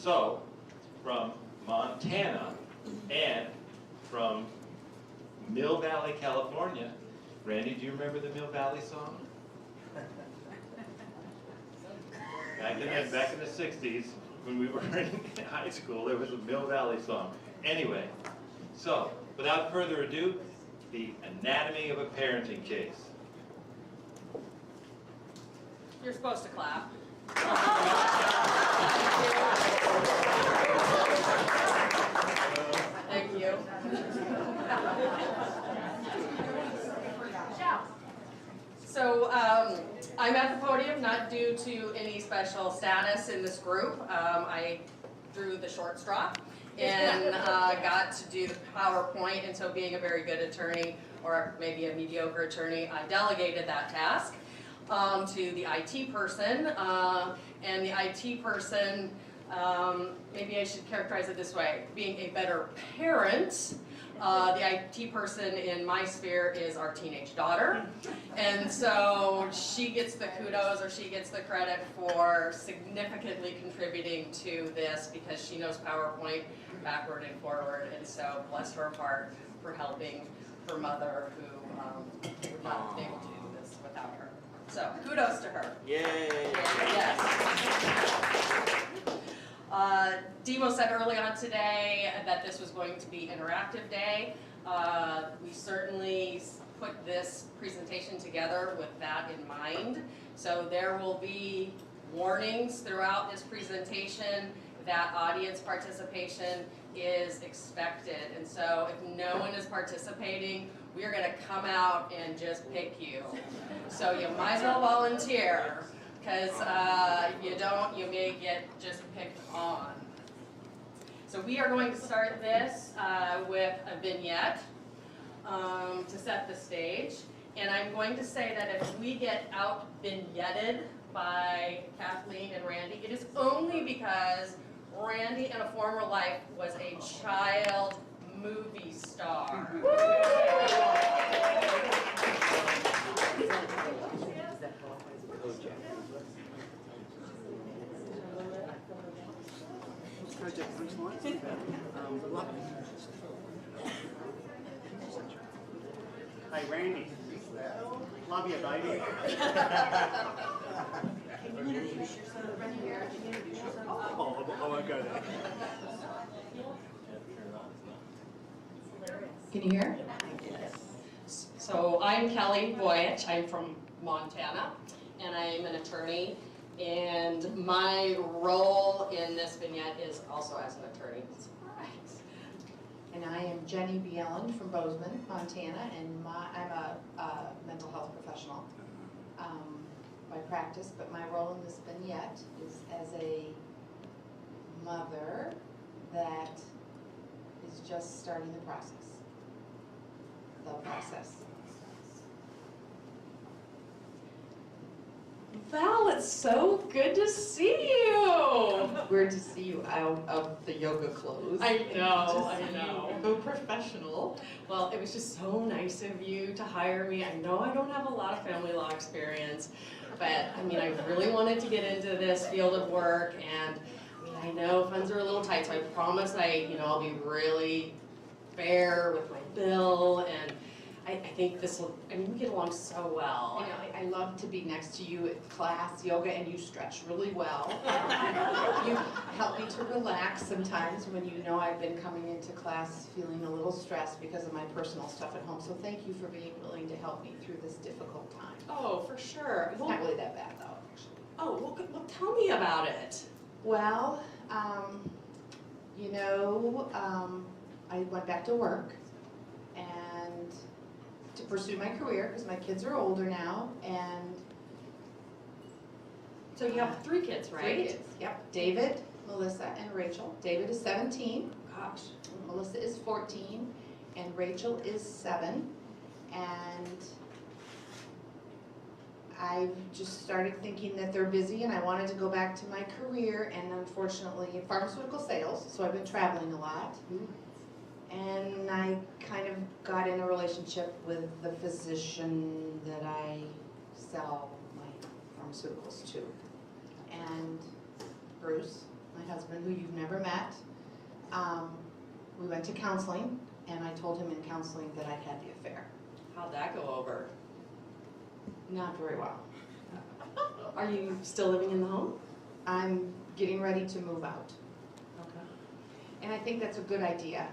So, from Montana and from Mill Valley, California. Randy, do you remember the Mill Valley song? Back in the 60s, when we were in high school, there was a Mill Valley song. Anyway, so, without further ado, the anatomy of a parenting case. You're supposed to clap. Thank you. So I'm at the podium not due to any special status in this group. I drew the short straw and got to do the PowerPoint, and so being a very good attorney, or maybe a mediocre attorney, I delegated that task to the IT person, and the IT person, maybe I should characterize it this way, being a better parent. The IT person in my sphere is our teenage daughter, and so she gets the kudos, or she gets the credit for significantly contributing to this, because she knows PowerPoint backward and forward, and so bless her heart for helping her mother, who would not be able to do this without her. So kudos to her. Yay! Yes. Demo said early on today that this was going to be an interactive day. We certainly put this presentation together with that in mind. So there will be warnings throughout this presentation that audience participation is expected. And so if no one is participating, we are going to come out and just pick you. So you might as well volunteer, because if you don't, you may get just picked on. So we are going to start this with a vignette to set the stage. And I'm going to say that if we get out vignetted by Kathleen and Randy, it is only because Randy in a former life was a child movie star. Hi, Randy. Love you, baby. Can you introduce yourself right here? Can you introduce yourself? Oh, I got it. Can you hear? So I'm Kelly Voyich. I'm from Montana, and I'm an attorney. And my role in this vignette is also as an attorney. Surprise. And I am Jenny Bielen from Bozeman, Montana, and I'm a mental health professional by practice, but my role in this vignette is as a mother that is just starting the process. Val, it's so good to see you. Weird to see you out of the yoga clothes. I know. So professional. Well, it was just so nice of you to hire me. I know I don't have a lot of family law experience, but I mean, I really wanted to get into this field of work, and I mean, I know funds are a little tight, so I promise I'll be really fair with my bill, and I think this will, I mean, we get along so well. You know, I love to be next to you at class yoga, and you stretch really well. You help me to relax sometimes when you know I've been coming into class feeling a little stressed because of my personal stuff at home. So thank you for being willing to help me through this difficult time. Oh, for sure. It's not really that bad though, actually. Oh, well, tell me about it. Well, I went back to work and to pursue my career because my kids are older now, and So you have 3 kids, right? 3 kids. Yep, David, Melissa, and Rachel. David is 17. Gosh. Melissa is 14, and Rachel is 7. And I've just started thinking that they're busy, and I wanted to go back to my career, and unfortunately, pharmaceutical sales, so I've been traveling a lot. And I kind of got in a relationship with the physician that I sell my pharmaceuticals to. And Bruce, my husband, who you've never met. We went to counseling, and I told him in counseling that I'd had the affair. How'd that go over? Not very well. Are you still living in the home? I'm getting ready to move out, Okay. and I think that's a good idea.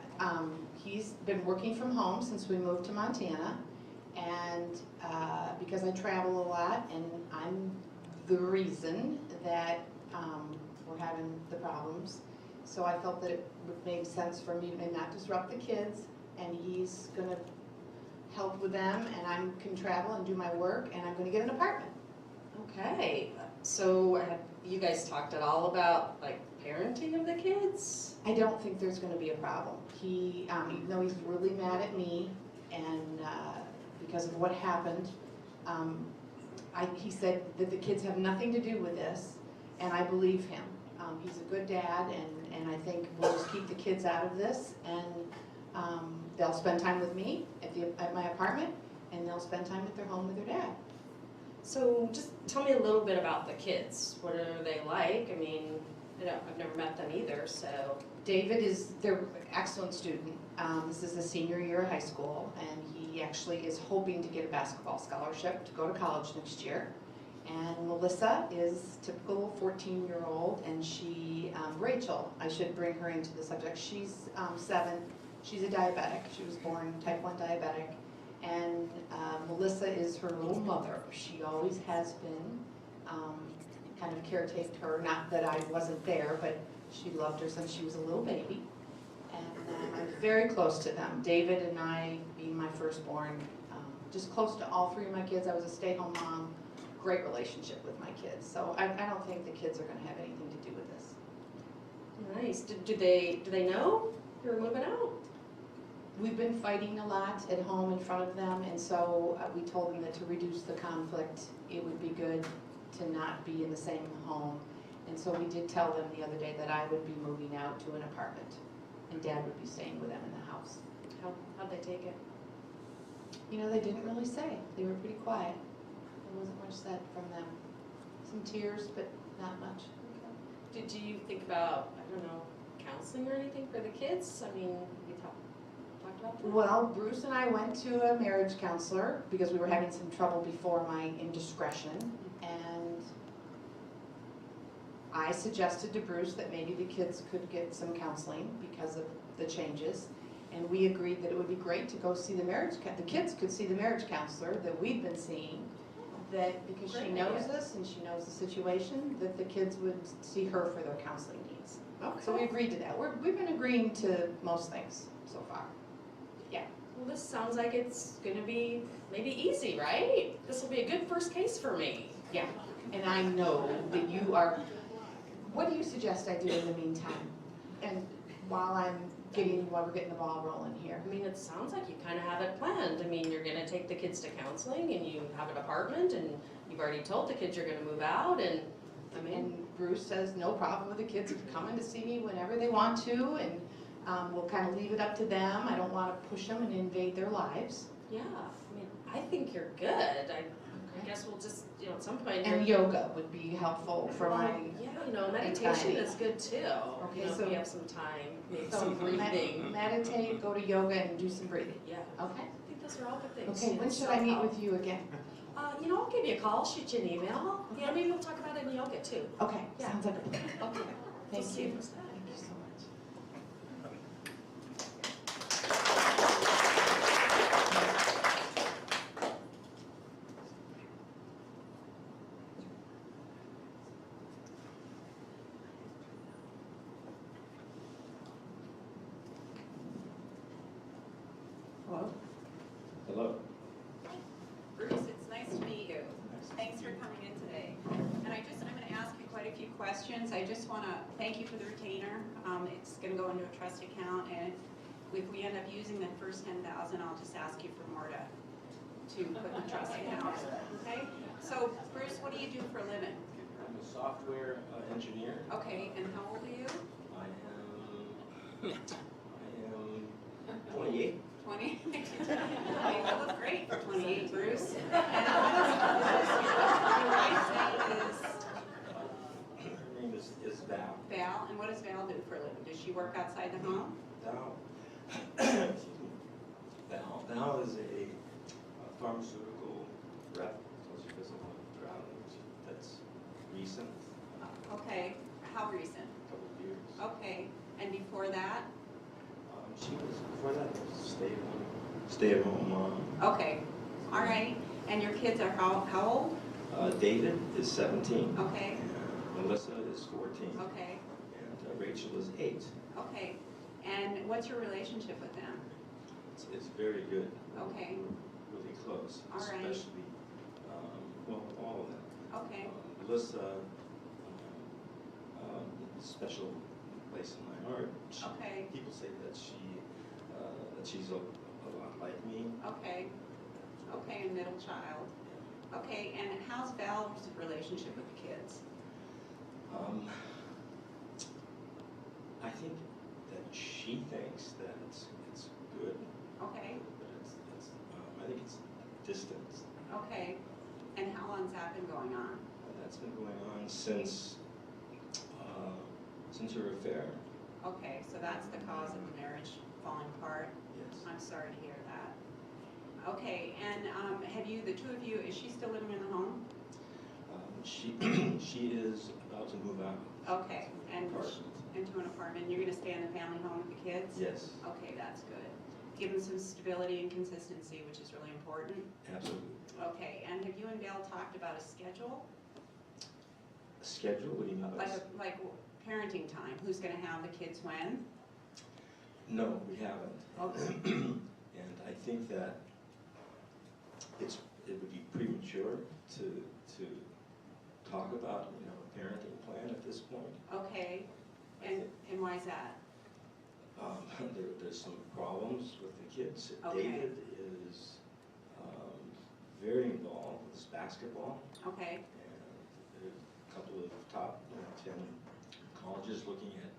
He's been working from home since we moved to Montana, and because I travel a lot, and I'm the reason that we're having the problems. So I felt that it would make sense for me to not disrupt the kids, and he's gonna help with them, and I can travel and do my work, and I'm gonna get an apartment. Okay, so have you guys talked at all about like parenting of the kids? I don't think there's gonna be a problem. He, even though he's really mad at me, and because of what happened, he said that the kids have nothing to do with this, and I believe him. He's a good dad, and I think we'll just keep the kids out of this, and they'll spend time with me at my apartment, and they'll spend time at their home with their dad. So just tell me a little bit about the kids. What are they like? I mean, I've never met them either, so. David is, they're an excellent student. This is the senior year of high school, and he actually is hoping to get a basketball scholarship to go to college next year. And Melissa is typical 14-year-old, and she, Rachel, I should bring her into the subject. She's 7. She's a diabetic. She was born type 1 diabetic. And Melissa is her little mother. She always has been, kind of caretaked her, not that I wasn't there, but she loved her since she was a little baby. And I'm very close to them. David and I, being my firstborn, just close to all 3 of my kids. I was a stay-home mom, great relationship with my kids. So I don't think the kids are gonna have anything to do with this. Nice. Do they know you're moving out? We've been fighting a lot at home in front of them, and so we told them that to reduce the conflict, it would be good to not be in the same home. And so we did tell them the other day that I would be moving out to an apartment, and Dad would be staying with them in the house. How'd they take it? You know, they didn't really say. They were pretty quiet. There wasn't much said from them. Some tears, but not much. Did you think about, I don't know, counseling or anything for the kids? I mean, we talked about that? Well, Bruce and I went to a marriage counselor because we were having some trouble before my indiscretion, and I suggested to Bruce that maybe the kids could get some counseling because of the changes, and we agreed that it would be great to go see the kids could see the marriage counselor that we've been seeing, that because she Great knows idea. us and she knows the situation, that the kids would see her for their counseling needs. Okay. So we agreed to that. We've been agreeing to most things so far. Well, this sounds like it's gonna be maybe easy, right? This will be a good first case for me. Yeah, and I know that you are, what do you suggest I do in the meantime? And while we're getting the ball rolling here? I mean, it sounds like you kind of have it planned. I mean, you're gonna take the kids to counseling and you have an apartment and you've already told the kids you're gonna move out and, I mean. And Bruce says no problem with the kids coming to see me whenever they want to, and we'll kind of leave it up to them. I don't want to push them and invade their lives. Yeah, I mean, I think you're good. I guess we'll just, at some point. And yoga would be helpful for my, Yeah, meditation anxiety. is good too. Okay, If so- you have some time, maybe so some breathing. meditate, go to yoga, and do some breathing. Yeah, Okay? I think those are all good things. Okay, when should I meet with you again? I'll give you a call, shoot you an email. Yeah, maybe we'll talk about it in yoga too. Okay, Yeah. sounds like a plan. Okay. Thank see you. you. Thank you so much. Hello? Hello. Bruce, it's nice to meet you. Thanks for coming in today. And I'm gonna ask you quite a few questions. I just wanna thank you for the retainer. It's gonna go into a trust account, and if we end up using the first 10,000, I'll just ask you for more to put in the trust account, okay? So Bruce, what do you do for a living? I'm a software engineer. Okay, and how old are you? I am 28. 20? You look great for 28, Bruce. And your wife's name is Her name is Val. Val, and Val do for a living? Does she work outside the home? Val, excuse me. Val is a pharmaceutical rep, so she does a lot of traveling. That's recent, Okay, how recent? a couple of years. Okay, and before that? She was, before that, stay-at-home mom. Okay, all right. And your kids are how old? David is 17. Okay, And Melissa is 14. okay, And Rachel is 8. okay. And what's your relationship with them? It's very good. Okay, We're really close. All right. Especially, well, all of them. okay, Melissa, special place in my heart. okay, People say that she's a lot like me. okay, okay, and middle child. Okay, and how's Val's relationship with the kids? I think that she thinks that it's good, Okay, but I think it's distance. okay. And how long's that been going on? That's been going on since her affair. Okay, so that's the cause of the marriage falling apart? Yes. I'm sorry to hear that. Okay, and have you, the two of you, is she still living in the home? She is about to move out. Okay, and Apartment. into an apartment. You're going to stay in the family home with the kids? Yes, Okay, that's good. Give them some stability and consistency, which is really important. absolutely. Okay, and have you and Val talked about a schedule? A schedule? What do you mean by Like parenting time? Who's going to have the kids when? No, we haven't. Okay. And I think that it would be premature to talk about, a parenting plan at this point. Okay, I and think, why is that? there's some problems with the kids. Okay. David is very involved with his basketball, Okay, and there's a couple of top 10 colleges looking at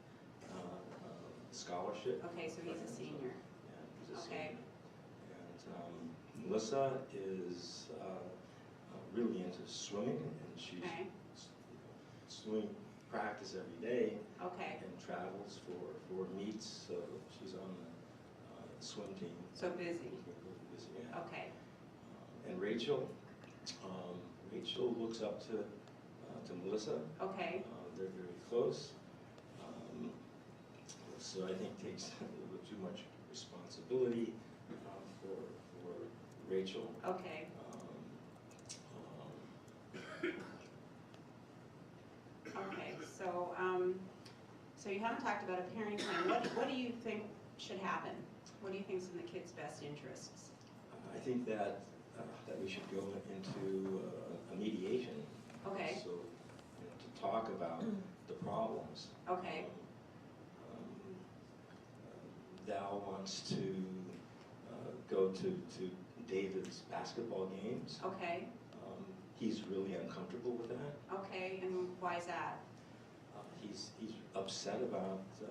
scholarship. okay, so he's a senior. Yeah, he's a Okay. senior. And Melissa is really into swimming, and she's Okay, swimming practice every day okay, and travels for meets, so she's on the swim team. so busy. Yeah. Okay, And Rachel looks up to Melissa. okay, They're very close. So I think takes a little bit too much responsibility for Rachel. okay. Okay, so you haven't talked about a parenting plan. What do you think should happen? What do you think is in the kids' best interests? I think that we should go into a mediation. Okay, So, to talk about the problems. okay, Val wants to go to David's basketball games. okay, He's really uncomfortable with that. okay, and why is that? He's upset about the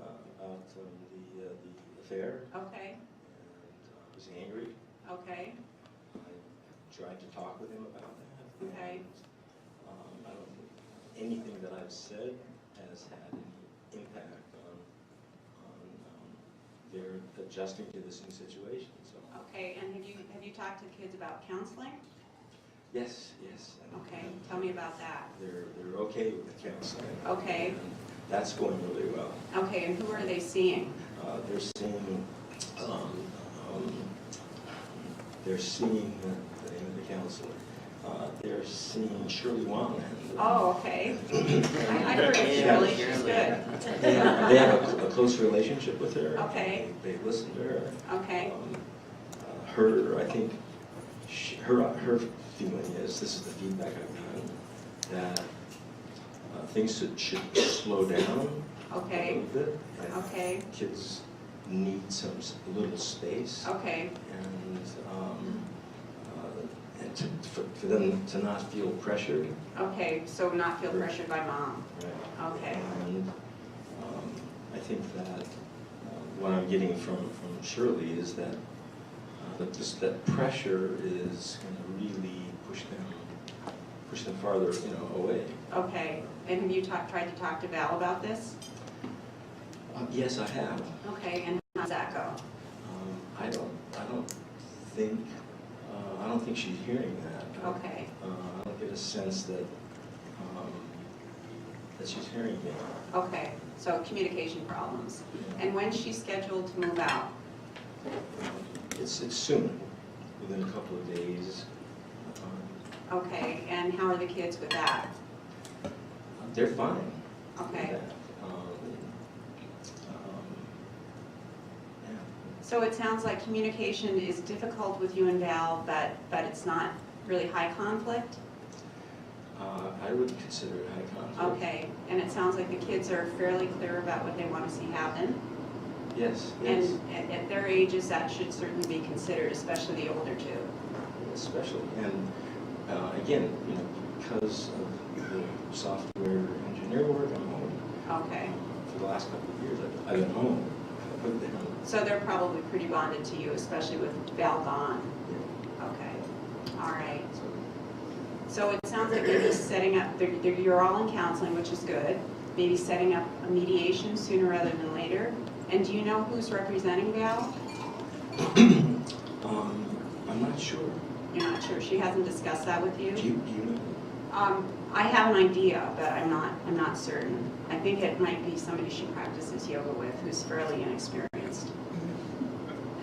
affair, Okay, and he's angry. okay, I tried to talk with him about that. Okay. And, I don't think anything that I've said has had any impact on their adjusting to this new situation. So okay, and have you talked to the kids about counseling? yes. And, Okay, tell me about that. They're okay with the counseling. Okay. And that's going really well. Okay, and who are they seeing? They're seeing the name of the counselor. They're seeing Shirley Wong. Oh, okay. I heard of Shirley, she's good. They have a close relationship with her. Okay. They listen to her. Okay, I think her feeling is, this is the feedback I've gotten, that things should slow down a okay, little bit. And okay, kids need a little space. okay, And for them to not feel pressured. okay, so not feel pressured by mom. Right. Okay, And I think that what I'm getting from Shirley is that that pressure is going to really push them farther, away. okay. And have you tried to talk to Val about this? Yes, I have. Okay, and how's that go? I don't think she's hearing that. Okay, I don't get a sense that, that she's hearing me. okay, so communication problems. And when's she scheduled to move out? It's soon, within a couple of days. Okay, and how are the kids with that? They're fine. with Okay. that. Yeah. So it sounds like communication is difficult with you and Val, but it's not really high conflict? I would consider it high conflict. Okay, and it sounds like the kids are fairly clear about what they want to see happen? Yes, And yes, at their ages, that should certainly be considered, especially the older two. especially. And again, you know, because of the software engineer work, I'm home. Okay, For the last couple of years, I've been home with them. so they're probably pretty bonded to you, especially with Val gone. Okay, all right. So it sounds like maybe setting up, you're all in counseling, which is good. Maybe setting up a mediation sooner rather than later. And do you know who's representing Val? I'm not sure. You're not sure, she hasn't discussed that with you? Do you know? I have an idea, but I'm not certain. I think it might be somebody she practices yoga with who's fairly inexperienced.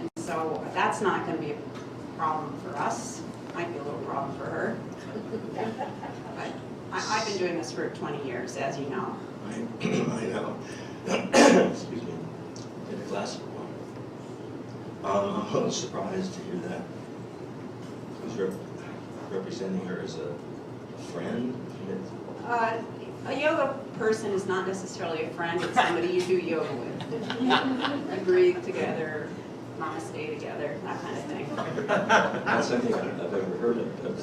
And so that's not gonna be a problem for us, might be a little problem for her. But I've been doing this for 20 years, as you know. I know. Excuse me. Get a glass of water. I'm a little surprised to hear that. Who's representing her as a friend? A yoga person is not necessarily a friend, it's somebody you do yoga with. You breathe together, namaste together, that kind of thing. That's something I've ever heard of, but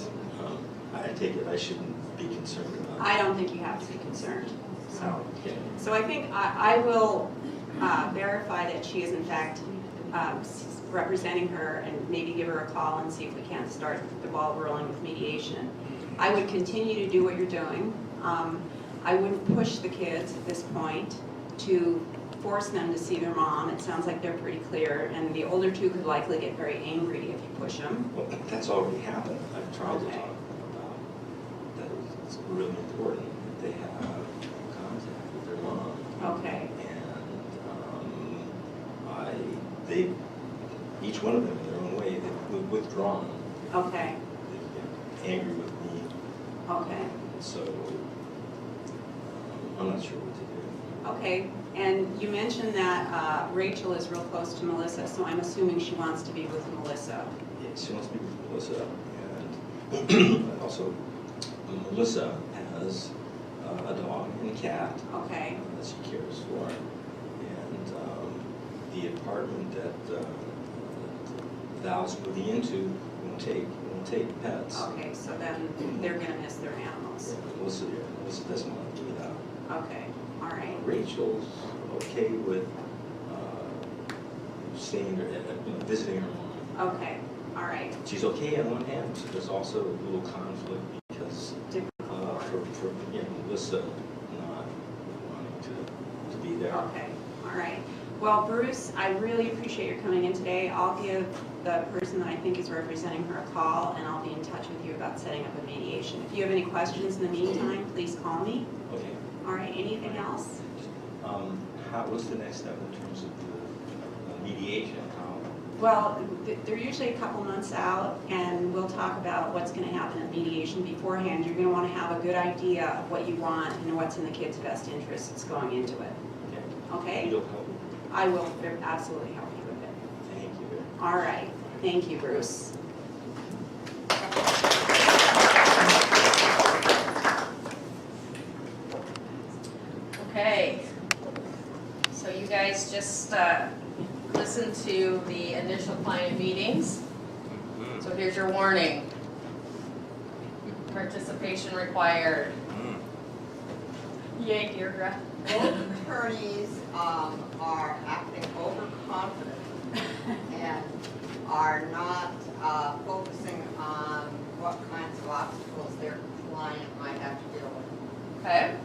I take it I shouldn't be concerned about. I don't think you have to be concerned, so. Okay. So I think I will verify that she is in fact representing her and maybe give her a call and see if we can't start the ball rolling with mediation. I would continue to do what you're doing. I wouldn't push the kids at this point to force them to see their mom. It sounds like they're pretty clear, and the older two could likely get very angry if you push them. Well, that's already happened. I've tried to Okay. talk about that. It's really important that they have contact with their mom. Okay, And they, each one of them in their own way, they've withdrawn. okay, They've been angry with me. okay, So I'm not sure what to do. okay. And you mentioned that Rachel is real close to Melissa, so I'm assuming she wants to be with Melissa. Yeah, she wants to be with Melissa, and also Melissa has a dog and a cat Okay, that she cares for, and the apartment that Val's moving into won't take pets. okay, so then they're gonna miss their animals. Melissa doesn't want to do that. Okay, all right, Rachel's okay with staying there, visiting her mom. okay, all right. She's okay on one hand, but there's also a little conflict because for Melissa not wanting to be there. Okay, all right. Well, Bruce, I really appreciate your coming in today. I'll give the person that I think is representing her a call, and I'll be in touch with you about setting up a mediation. If you have any questions in the meantime, please call me. Okay. All right, anything else? What's the next step in terms of the mediation? Well, they're usually a couple months out, and we'll talk about what's going to happen at mediation beforehand. You're going to want to have a good idea of what you want and what's in the kid's best interests going into it. Okay? You'll help me. I will absolutely help you with it. Thank you. All right. Thank you, Bruce. Okay, so you guys just listened to the initial client meetings. So here's your warning. Participation required. Yay, Deirdre. Both attorneys are acting overconfident and are not focusing on what kinds of obstacles their client might have to deal with. Okay.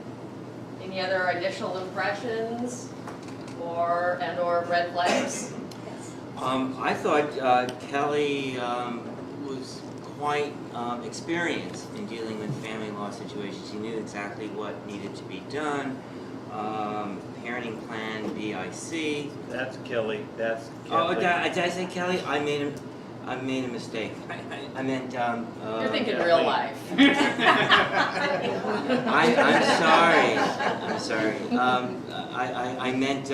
Any other initial impressions? or red flags? I thought Kelly was quite experienced in dealing with family law situations. She knew exactly what needed to be done. Parenting plan, BIC. That's Kelly, that's Oh, Kelly. did I say Kelly? I made a mistake. I meant. You're thinking real life. I'm sorry. I'm sorry. I meant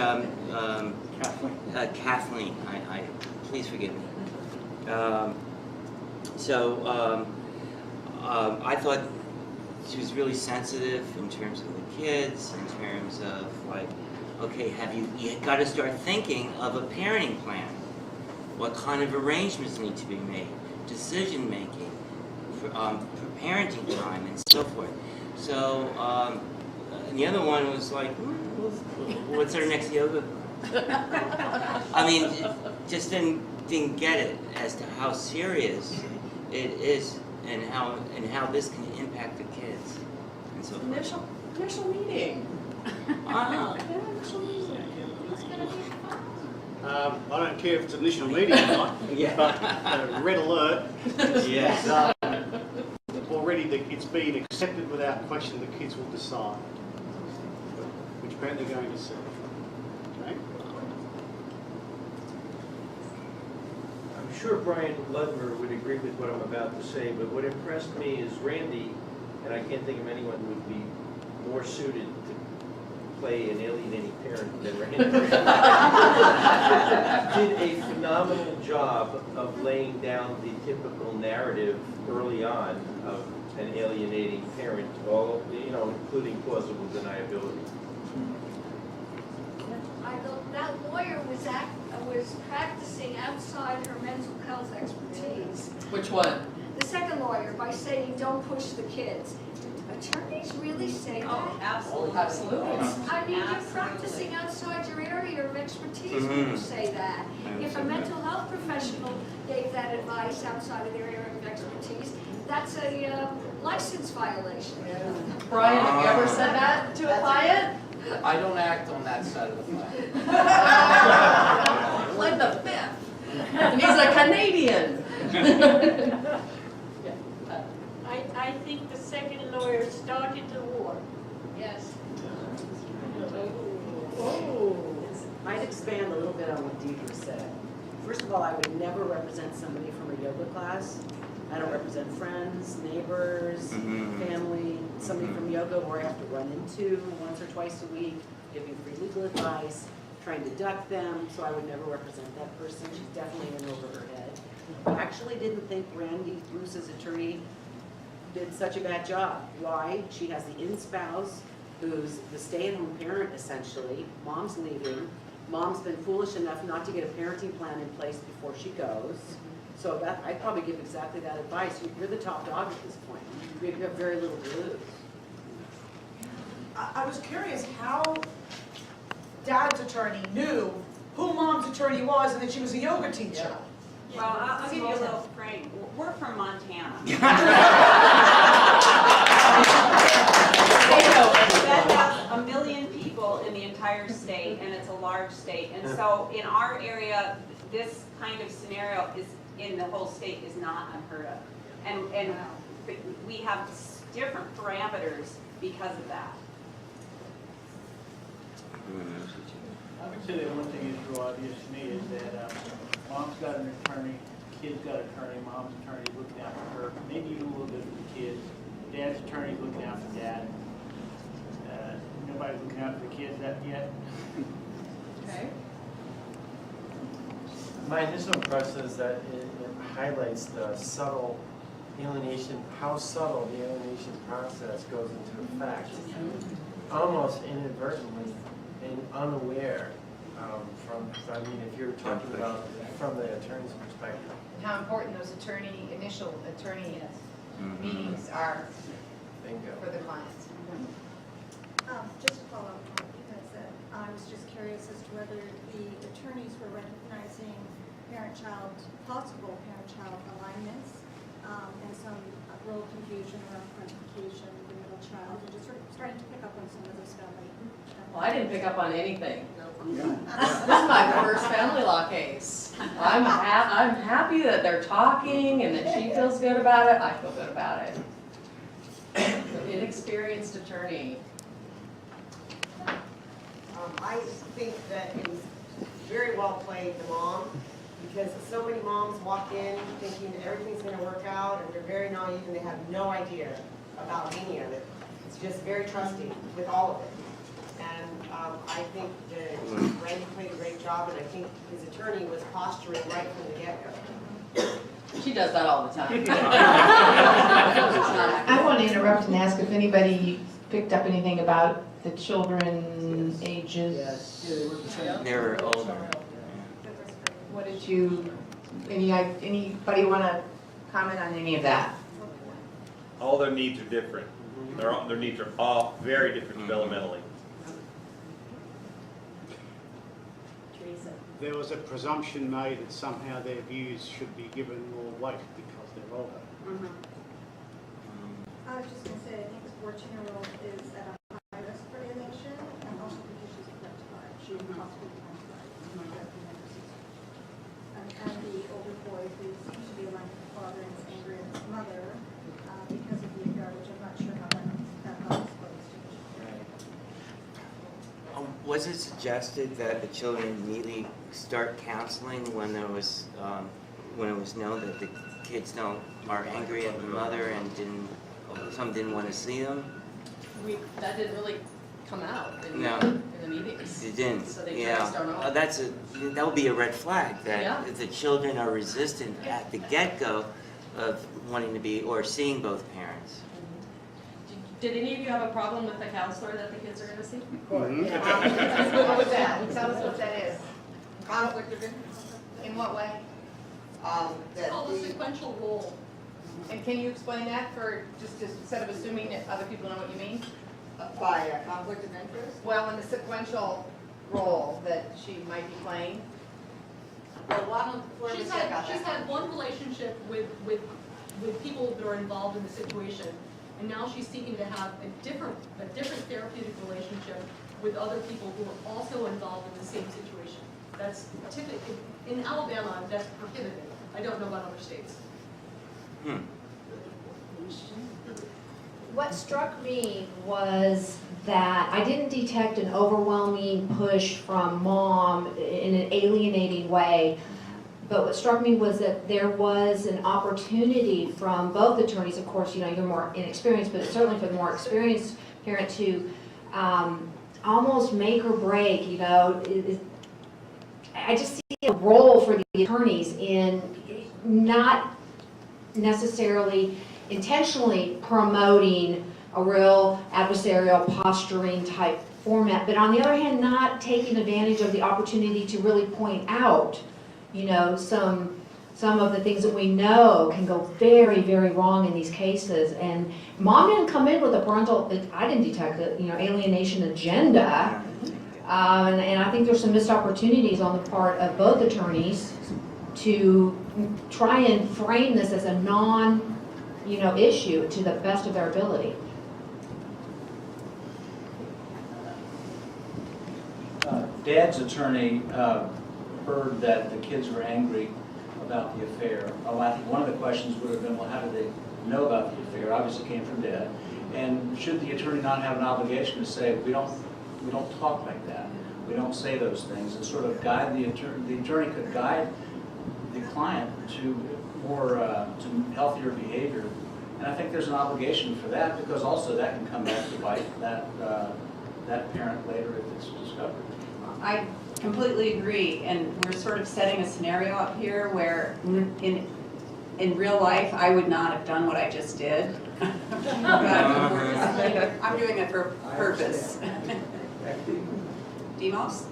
Kathleen. Please forgive me. I thought she was really sensitive in terms of the kids, in terms of like, okay, you got to start thinking of a parenting plan. What kind of arrangements need to be made, decision making, for parenting time, and so forth. So, and the other one was like, what's our next yoga? I mean, just didn't get it as to how serious it is and how this can impact the kids and so forth. Initial meeting. I don't care if it's initial meeting or not, Yeah. but red alert. Yes. Already it's been accepted without question. The kids will decide which parent they're going to see. Okay? I'm sure Brian Ludmer would agree with what I'm about to say, but what impressed me is Randy, and I can't think of anyone who would be more suited to play an alienating parent than Randy. Did a phenomenal job of laying down the typical narrative early on of an alienating parent, all including plausible deniability. That lawyer was practicing outside her mental health expertise. Which one? The second lawyer, by saying, don't push the kids. Attorneys really say that? Oh, absolutely. Absolutely. I mean, you're practicing outside your area of expertise when you say that. If a mental health professional gave that advice outside of their area of expertise, that's a license violation. Brian, have you ever said that to a client? I don't act on that side of the flag. Like the fifth. And he's a Canadian. I think the second lawyer started the war. Yes. I'd expand a little bit on what Deidre said. First of all, I would never represent somebody from a yoga class. I don't represent friends, neighbors, family, somebody from yoga where I have to run into once or twice a week, giving free legal advice, trying to duck them, so I would never represent that person. She's definitely in over her head. I actually didn't think Randy Bruce's attorney did such a bad job. Why? She has the in-spouse who's the stay-at-home parent essentially. Mom's leaving. Mom's been foolish enough not to get a parenting plan in place before she goes. So I'd probably give exactly that advice. You're the top dog at this point. You have very little to lose. I was curious how Dad's attorney knew who Mom's attorney was and that she was a yoga teacher. Well, I'll give you a little frame. We're from Montana. That has 1 million people in the entire state, and it's a large state. And so in our area, this kind of scenario is in the whole state is not unheard of. And we have different parameters because of that. I would say that one thing that's real obvious to me is that mom's got an attorney, kid's got an attorney, mom's attorney looking out for her, maybe even a little bit for the kids. Dad's attorney's looking out for dad. Nobody's looking out for the kids yet. Okay. My initial impression is that it highlights the subtle alienation, how subtle the alienation process goes into effect, almost inadvertently and unaware I mean, if you're talking about from the attorney's perspective. How important those initial attorney meetings are for the clients. Just to follow up on what you guys said, I was just curious as to whether the attorneys were recognizing possible parent-child alignments, and some real confusion around quantification, the middle child, and just sort of starting to pick up on some of those family. Well, I didn't pick up on anything. This is my first family law case. I'm happy that they're talking and that she feels good about it. I feel good about it. An inexperienced attorney. I think that it was very well played, the mom, because so many moms walk in thinking that everything's going to work out, and they're very naive and they have no idea about any of it. It's just very trusting with all of it. And I think that Randy played a great job, and I think his attorney was posturing right from the get-go. She does that all the time. I want to interrupt and ask if anybody picked up anything about the children ages. Yes, yeah, they were the same. They were older. What did you, anybody want to comment on any of that? All their needs are different. Their needs are all very different developmentally. There was a presumption made that somehow their views should be given more weight because they're older. I was just going to say, I think the 14-year-old is at a high risk for alienation, and also because she's a threat to life. She would possibly become a threat. And the older boy who seems to be aligned with the father and is angry at his mother because of the affair, which I'm not sure how that helps close to the Was it suggested that the children immediately start counseling when there was, when it was known that the kids are angry at the mother and some didn't want to see them? That didn't really come out in No. the meetings. It didn't. So they Yeah. just don't know. That would be a red flag, that Yeah. if the children are resistant at the get-go of wanting to be or seeing both parents. Did any of you have a problem with the counselor that the kids are going to see? What was that? Tell us what that is. Conflict of interest. In what way? That called a the- sequential role. And can you explain that instead of assuming that other people know what you mean? By a conflict of interest? Well, in the sequential role that she might be playing. Well, why don't, She's had one relationship with people that are involved in the situation, and now she's seeking to have a different therapeutic relationship with other people who are also involved in the same situation. That's typically, in Alabama, that's prohibited. I don't know about other states. What struck me was that I didn't detect an overwhelming push from mom in an alienating way, but what struck me was that there was an opportunity from both attorneys, of course, you're more inexperienced, but certainly for the more experienced parent to almost make or break, I just see a role for the attorneys in not necessarily intentionally promoting a real adversarial posturing type format, but on the other hand, not taking advantage of the opportunity to really point out, some of the things that we know can go very, very wrong in these cases. And mom didn't come in with a parental, I didn't detect the, alienation agenda. And I think there's some missed opportunities on the part of both attorneys to try and frame this as a issue to the best of their ability. Dad's attorney heard that the kids were angry about the affair. I think one of the questions would have been, well, how did they know about the affair? Obviously it came from Dad. And should the attorney not have an obligation to say, we don't talk like that. We don't say those things, and sort of guide the attorney. The attorney could guide the client to more to healthier behavior. And I think there's an obligation for that, because also that can come back to bite that parent later if it's discovered. I completely agree, and we're sort of setting a scenario up here where in real life I would not have done what I just did. I'm doing it for purpose. Demos?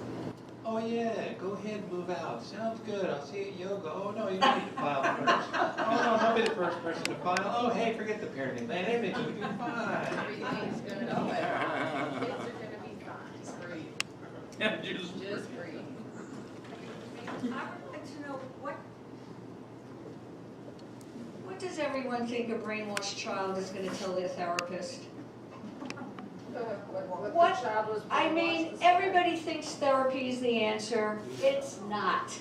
Oh yeah, go ahead, move out. Sounds good. I'll see you at yoga. Oh no, you don't need to file first. Oh no, I'll be the first person to file. Oh hey, forget the parenting plan. Everything's gonna be fine. Everything's gonna be fine. Kids are gonna be fine. Just breathe. Just breathe. I would like to know what does everyone think a brainwashed child is going to tell their therapist? what What? the child was. I mean, everybody thinks therapy is the answer. It's not.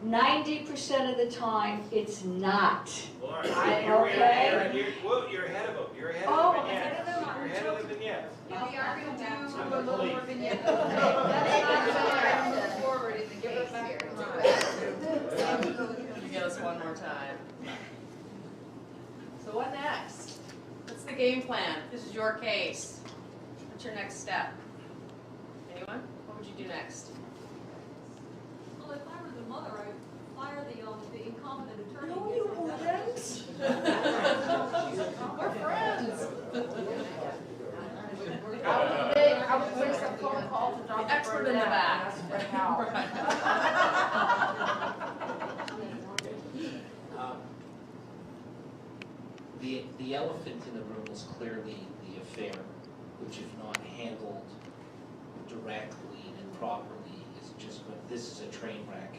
90% of the time, it's not. Lauren, Okay. you're ahead of them. You're ahead Oh, of the vignettes. ahead of them? You're ahead of the vignettes. We are going to do I'm a the little police. more vignette. Let's move forward in the case here. Let me get us one more time. So what next? What's the game plan? This is your case. What's your next step? Anyone? What would you do next? Well, if I were the mother, I'd fire the incompetent attorney. No, you wouldn't. We're friends. I would place a phone call to Dr. The expert in the Burnett back. and ask for help. The elephant in the room is clearly the affair, which if not handled directly and properly, is just, this is a train wreck,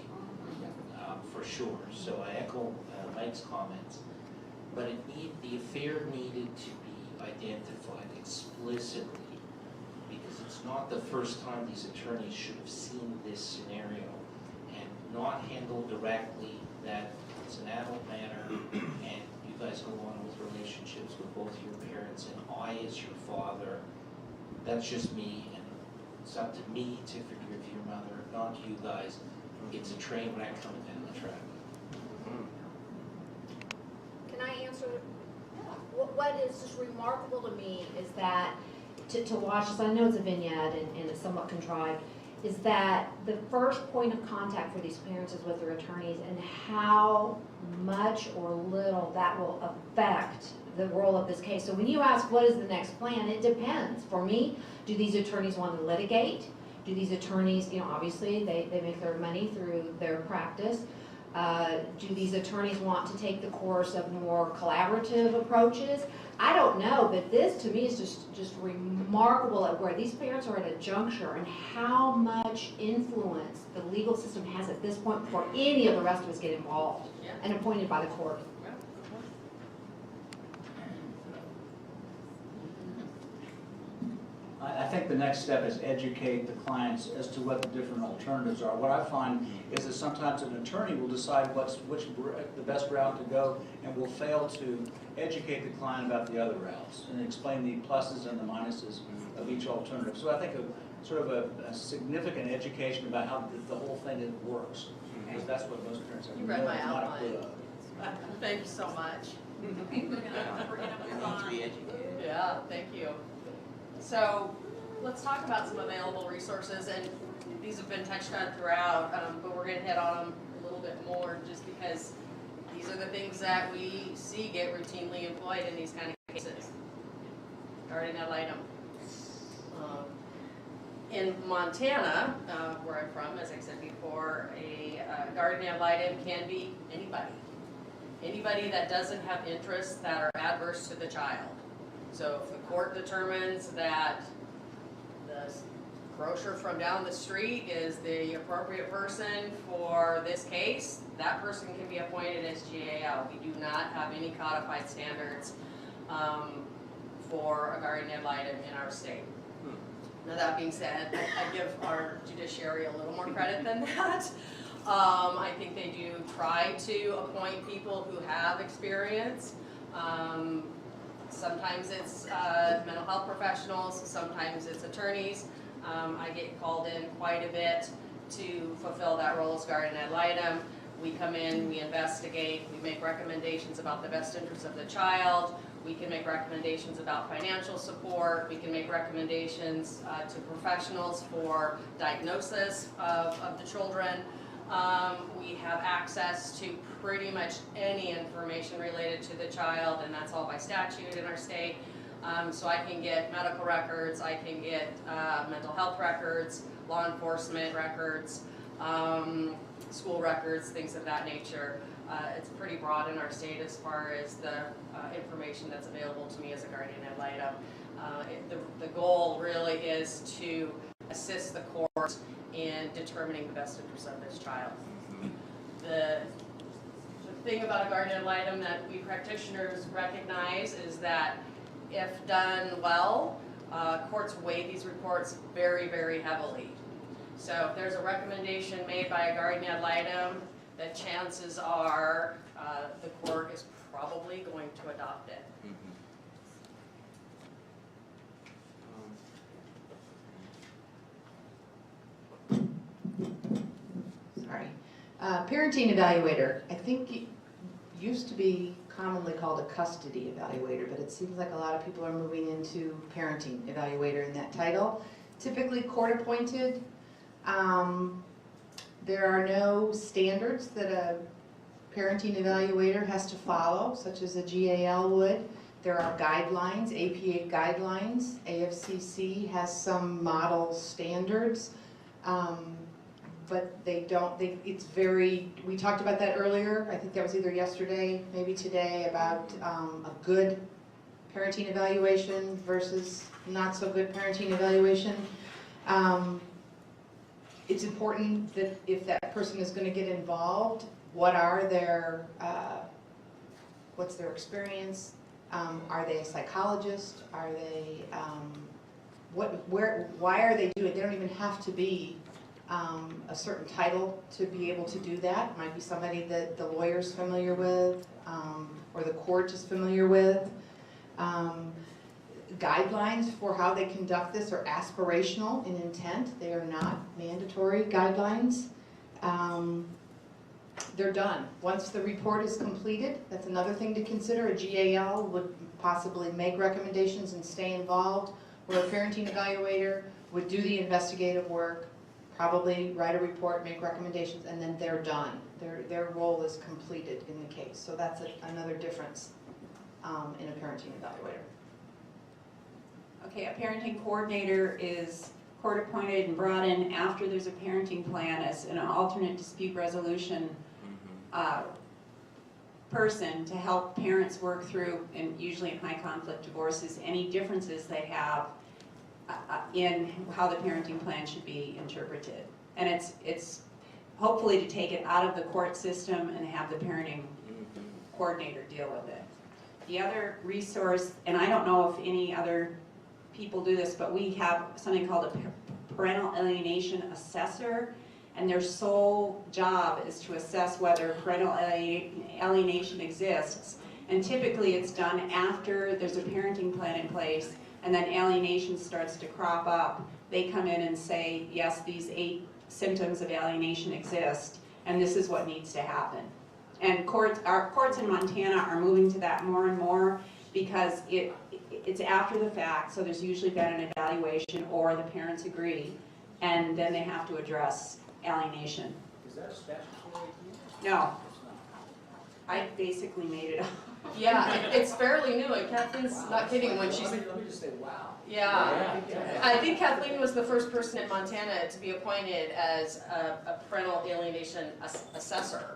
for sure. So I echo Mike's comments, but the affair needed to be identified explicitly, because it's not the first time these attorneys should have seen this scenario, and not handled directly, that it's an adult matter, and you guys go on with relationships with both your parents, and I as your father, that's just me, and it's up to me to forgive your mother, not you guys. It's a train wreck coming down the track. Can I answer? What is just remarkable to me is that, to watch this, I know it's a vignette and it's somewhat contrived, is that the first point of contact for these parents is with their attorneys, and how much or little that will affect the role of this case. So when you ask what is the next plan, it depends. For me, do these attorneys want to litigate? Do these attorneys, obviously they make their money through their practice. Do these attorneys want to take the course of more collaborative approaches? I don't know, but this to me is just remarkable at where these parents are at a juncture, and how much influence the legal system has at this point before any of the rest of us get involved and appointed by the court. I think the next step is educate the clients as to what the different alternatives are. What I find is that sometimes an attorney will decide the best route to go, and will fail to educate the client about the other routes and explain the pluses and the minuses of each alternative. So I think a significant education about how the whole thing works, because that's what most parents have. You read my not a outline. clue of. Thank you so much. Okay, we're gonna move on. Yeah, thank you. So let's talk about some available resources, and these have been touched on throughout, but we're going to hit on them a little bit more, just because these are the things that we see get routinely employed in these kind of cases. Guardian ad litem. In Montana, where I'm from, as I said before, a guardian ad litem can be anybody. Anybody that doesn't have interests that are adverse to the child. So if the court determines that the grocer from down the street is the appropriate person for this case, that person can be appointed as GAL. We do not have any codified standards for a guardian ad litem in our state. Now that being said, I give our judiciary a little more credit than that. I think they do try to appoint people who have experience. Sometimes it's mental health professionals, sometimes it's attorneys. I get called in quite a bit to fulfill that role as guardian ad litem. We come in, we investigate, we make recommendations about the best interests of the child. We can make recommendations about financial support. We can make recommendations to professionals for diagnosis of the children. We have access to pretty much any information related to the child, and that's all by statute in our state. So I can get medical records, I can get mental health records, law enforcement records, school records, things of that nature. It's pretty broad in our state as far as the information that's available to me as a guardian ad litem. The goal really is to assist the court in determining the best interests of this child. The thing about a guardian ad litem that we practitioners recognize is that if done well, Courts weigh these reports very, very heavily. So if there's a recommendation made by a guardian ad litem, the chances are the court is probably going to adopt it. Sorry. Parenting evaluator, I think it used to be commonly called a custody evaluator, but it seems like a lot of people are moving into parenting evaluator in that title. Typically court appointed. There are no standards that a parenting evaluator has to follow, such as a GAL would. There are guidelines, APA guidelines. AFCC has some model standards. But it's very, we talked about that earlier, I think that was either yesterday, maybe today, about a good parenting evaluation versus not so good parenting evaluation. It's important that if that person is going to get involved, what's their experience? Are they a psychologist? Are they, why are they doing it? They don't even have to be a certain title to be able to do that. It might be somebody that the lawyer's familiar with, or the court is familiar with. Guidelines for how they conduct this are aspirational in intent. They are not mandatory guidelines. They're done. Once the report is completed, that's another thing to consider. A GAL would possibly make recommendations and stay involved, where a parenting evaluator would do the investigative work, probably write a report, make recommendations, and then they're done. Their role is completed in the case. So that's another difference in a parenting evaluator. Okay, a parenting coordinator is court appointed and brought in after there's a parenting plan as an alternate dispute resolution person to help parents work through, and usually in high conflict divorces, any differences they have in how the parenting plan should be interpreted. And it's hopefully to take it out of the court system and have the parenting coordinator deal with it. The other resource, and I don't know if any other people do this, but we have something called a parental alienation assessor, and their sole job is to assess whether parental alienation exists. And typically it's done after there's a parenting plan in place, and then alienation starts to crop up. They come in and say, yes, these 8 symptoms of alienation exist, and this is what needs to happen. And our courts in Montana are moving to that more and more, because it's after the fact, so there's usually been an evaluation or the parents agree, and then they have to address alienation. Is that a statutory? No. I basically made it up. Yeah, it's fairly new, and Kathleen's not kidding when she's... Let me just say, wow. Yeah. I think Kathleen was the first person in Montana to be appointed as a parental alienation assessor.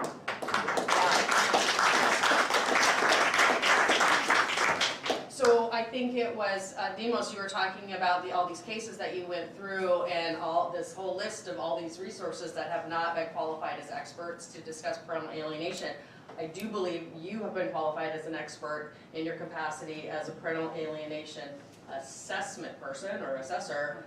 So I think it was, Demos, you were talking about all these cases that you went through, and all this whole list of all these resources that have not been qualified as experts to discuss parental alienation. I do believe you have been qualified as an expert in your capacity as a parental alienation assessment person or assessor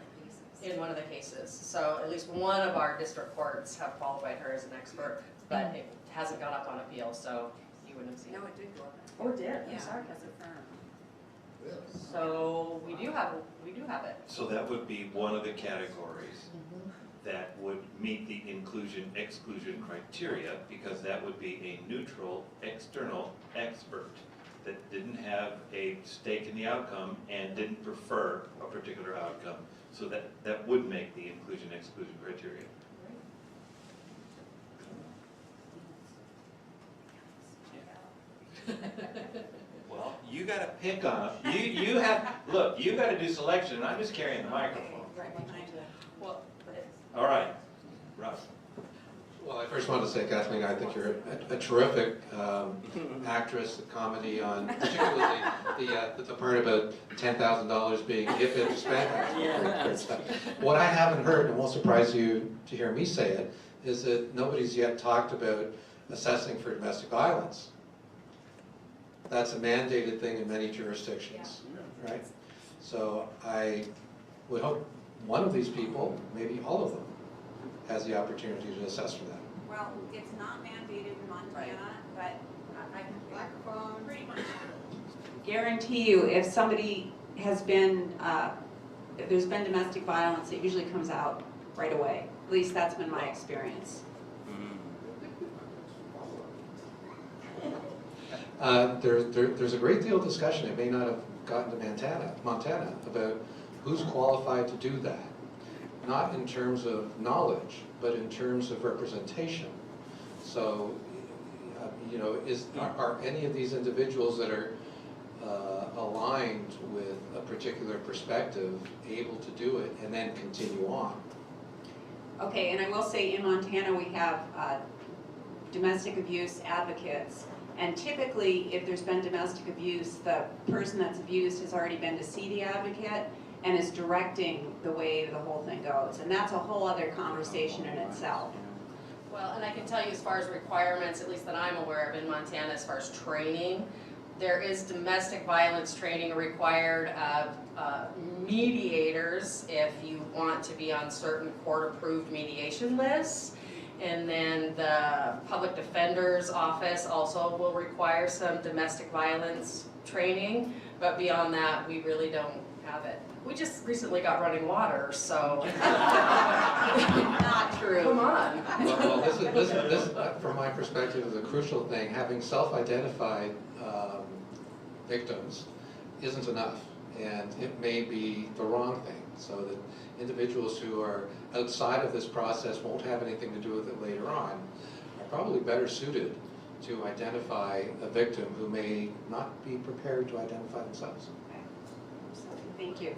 in one of the cases. So at least one of our district courts have qualified her as an expert, but it hasn't gone up on appeal, so you wouldn't have seen it. No, it did go up. Oh, it did? I'm Yeah, sorry. as a firm. So we do have it. So that would be one of the categories that would meet the inclusion-exclusion criteria, because that would be a neutral external expert that didn't have a stake in the outcome and didn't prefer a particular outcome. So that would make the inclusion-exclusion criteria. Well, you gotta pick on them. You have, look, you gotta do selection, and I'm just carrying the microphone. Right behind you. Well, All right, Russ. Well, I first want to say, Kathleen, I think you're a terrific actress, comedy on, particularly the part about $10,000 being if it's spent. What I haven't heard, and won't surprise you to hear me say it, is that nobody's yet talked about assessing for domestic violence. That's a mandated thing in many jurisdictions, right? So I would hope one of these people, maybe all of them, has the opportunity to assess for that. Well, it's not mandated in Montana, but I can pretty much guarantee you if somebody has been, if there's been domestic violence, it usually comes out right away. At least that's been my experience. There's a great deal of discussion, it may not have gotten to Montana, about who's qualified to do that. Not in terms of knowledge, but in terms of representation. So, you know, are any of these individuals that are aligned with a particular perspective able to do it and then continue on? Okay, and I will say in Montana we have domestic abuse advocates. And typically, if there's been domestic abuse, the person that's abused has already been to see the advocate and is directing the way the whole thing goes. And that's a whole other conversation in itself. Well, and I can tell you as far as requirements, at least that I'm aware of in Montana, as far as training, there is domestic violence training required of mediators if you want to be on certain court-approved mediation lists. And then the public defender's office also will require some domestic violence training, but beyond that, we really don't have it. We just recently got running water, so. Not true. Come on. Well, this, from my perspective, is a crucial thing. Having self-identified victims isn't enough, and it may be the wrong thing. So that individuals who are outside of this process won't have anything to do with it later on are probably better suited to identify a victim who may not be prepared to identify themselves. Thank you.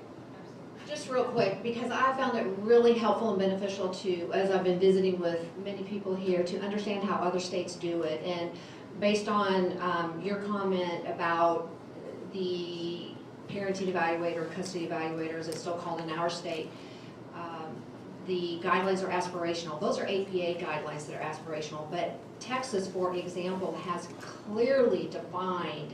Just real quick, because I found it really helpful and beneficial to, as I've been visiting with many people here, to understand how other states do it. And based on your comment about the parenting evaluator, custody evaluator, as it's still called in our state, the guidelines are aspirational. Those are APA guidelines that are aspirational, but Texas, for example, has clearly defined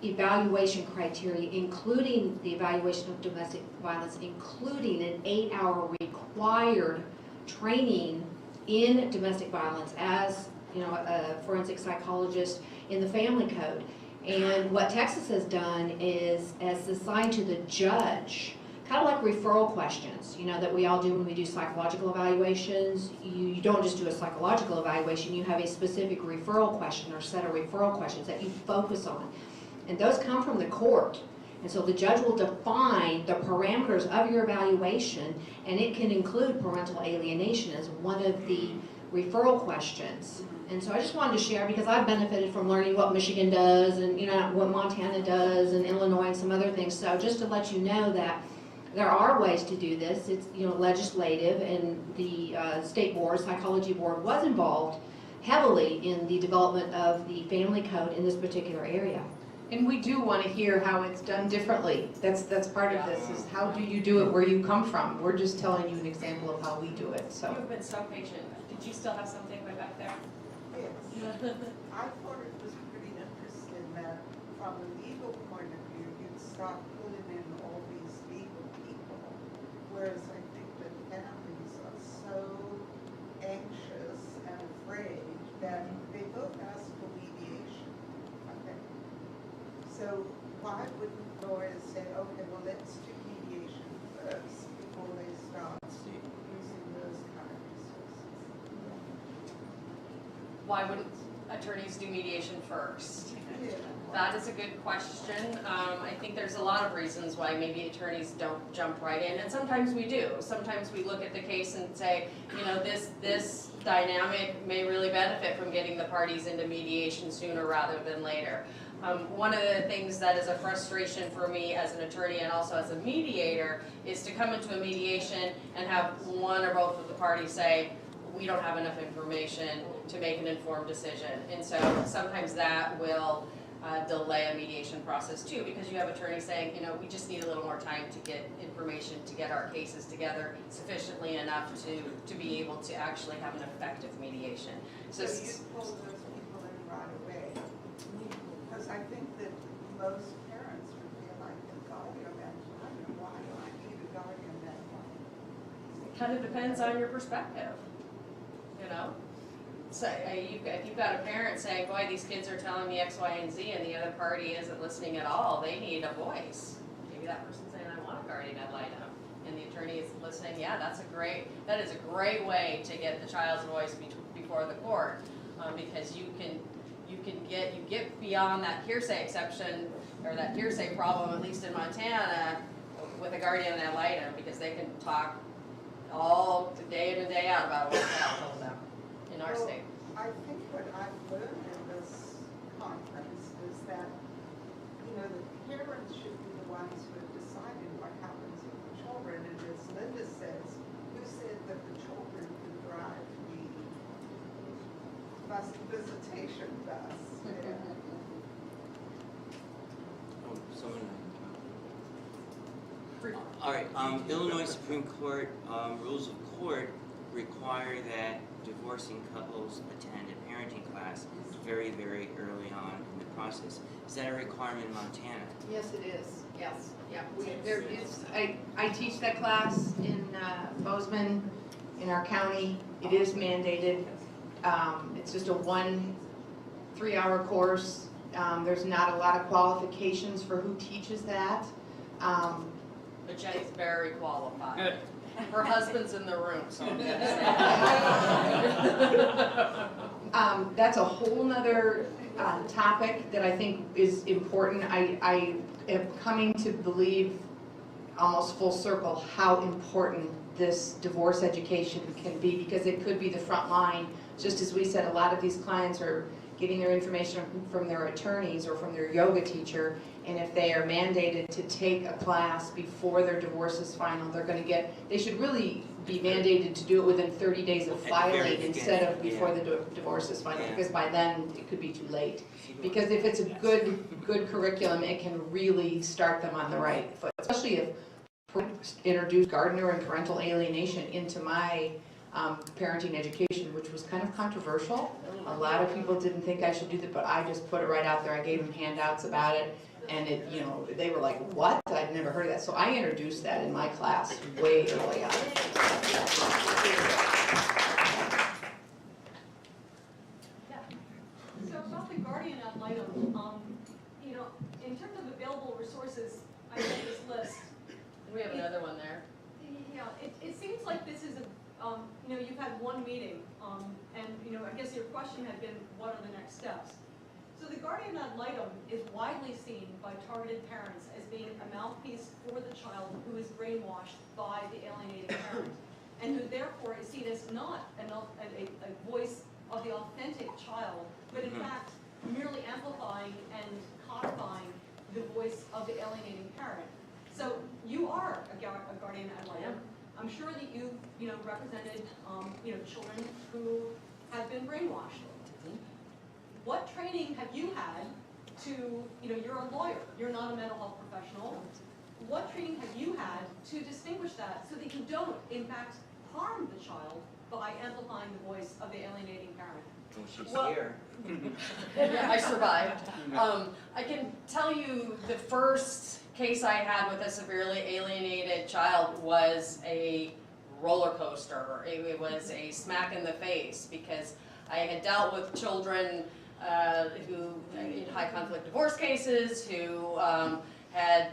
evaluation criteria, including the evaluation of domestic violence, including an 8-hour required training in domestic violence as, you know, a forensic psychologist in the family code. And what Texas has done is assigned to the judge, kind of like referral questions, you know, that we all do when we do psychological evaluations. You don't just do a psychological evaluation, you have a specific referral question or set of referral questions that you focus on. And those come from the court. And so the judge will define the parameters of your evaluation, and it can include parental alienation as one of the referral questions. And so I just wanted to share, because I've benefited from learning what Michigan does and, you know, what Montana does and Illinois and some other things. So just to let you know that there are ways to do this. It's, you know, legislative, and the state board, psychology board, was involved heavily in the development of the family code in this particular area. And we do want to hear how it's done differently. That's part of this, is how do you do it where you come from? We're just telling you an example of how we do it, so. You've been so patient. Did you still have something way back there? Yes. I thought it was pretty interesting that from a legal point of view, you'd start pulling in all these legal people, whereas I think that families are so anxious and afraid that they both ask for mediation. Okay. So why wouldn't lawyers say, okay, well, let's do mediation first before they start using those kind of resources? Why wouldn't attorneys do mediation first? That is a good question. I think there's a lot of reasons why maybe attorneys don't jump right in, and sometimes we do. Sometimes we look at the case and say, you know, this dynamic may really benefit from getting the parties into mediation sooner rather than later. One of the things that is a frustration for me as an attorney and also as a mediator is to come into a mediation and have one or both of the parties say, we don't have enough information to make an informed decision. And so sometimes that will delay a mediation process too, because you have attorneys saying, you know, we just need a little more time to get information, to get our cases together sufficiently enough to be able to actually have an effective mediation. So you pull those people in right away? Because I think that most parents would feel like, God, you're going kind of depends on your perspective, you know? So if you've got a parent saying, boy, these kids are telling me X, Y, and Z, and the other party isn't listening at all, they need a voice. Maybe that person's saying, I want a guardian ad litem, and the attorney is listening, yeah, that is a great way to get the child's voice before the court, because you get beyond that hearsay exception, or that hearsay problem, at least in Montana, with a guardian ad litem, because they can talk all day in and day out about what the child told them in our state. I think what I've learned in this conference is that, the parents should be the ones who are deciding what happens with the children. And as Linda says, who said that the children could drive the visitation bus? Oh, someone. All right, Illinois Supreme Court rules of court require that divorcing couples attend a parenting class very, very early on in the process. Is that a requirement in Montana? Yes, it is, yes, yeah. There is, I teach that class in Bozeman, in our county. It is mandated. It's just a 3-hour course. There's not a lot of qualifications for who teaches that. But Jenny's very qualified. Her husband's in the room, so I'm gonna say. That's a whole nother topic that I think is important. I am coming to believe, almost full circle, how important this divorce education can be, because it could be the front line. Just as we said, a lot of these clients are getting their information from their attorneys or from their yoga teacher, and if they are mandated to take a class before their divorce is final, they should really be mandated to do it within 30 days of filing instead of before the divorce is final, because by then it could be too late. Because if it's a good curriculum, it can really start them on the right foot, especially if introduced gardener and parental alienation into my parenting education, which was kind of controversial. A lot of people didn't think I should do that, but I just put it right out there. I gave them handouts about it, and they were like, what? I'd never heard of that. So I introduced that in my class way early on. So about the guardian ad litem, in terms of available resources, I have this list. We have another one there. Yeah, it seems like this is you've had one meeting, and I guess your question had been, what are the next steps? So the guardian ad litem is widely seen by targeted parents as being a mouthpiece for the child who is brainwashed by the alienating parent, and who therefore is seen as not a voice of the authentic child, but in fact merely amplifying and codifying the voice of the alienating parent. So you are a guardian ad litem. I'm sure that you've represented children who have been brainwashed. What training have you had to, you're a lawyer, you're not a mental health professional. What training have you had to distinguish that so that you don't, in fact, harm the child by amplifying the voice of the alienating parent? She's here. I survived. I can tell you the first case I had with a severely alienated child was a roller coaster. It was a smack in the face, because I had dealt with children who, in high conflict divorce cases, who had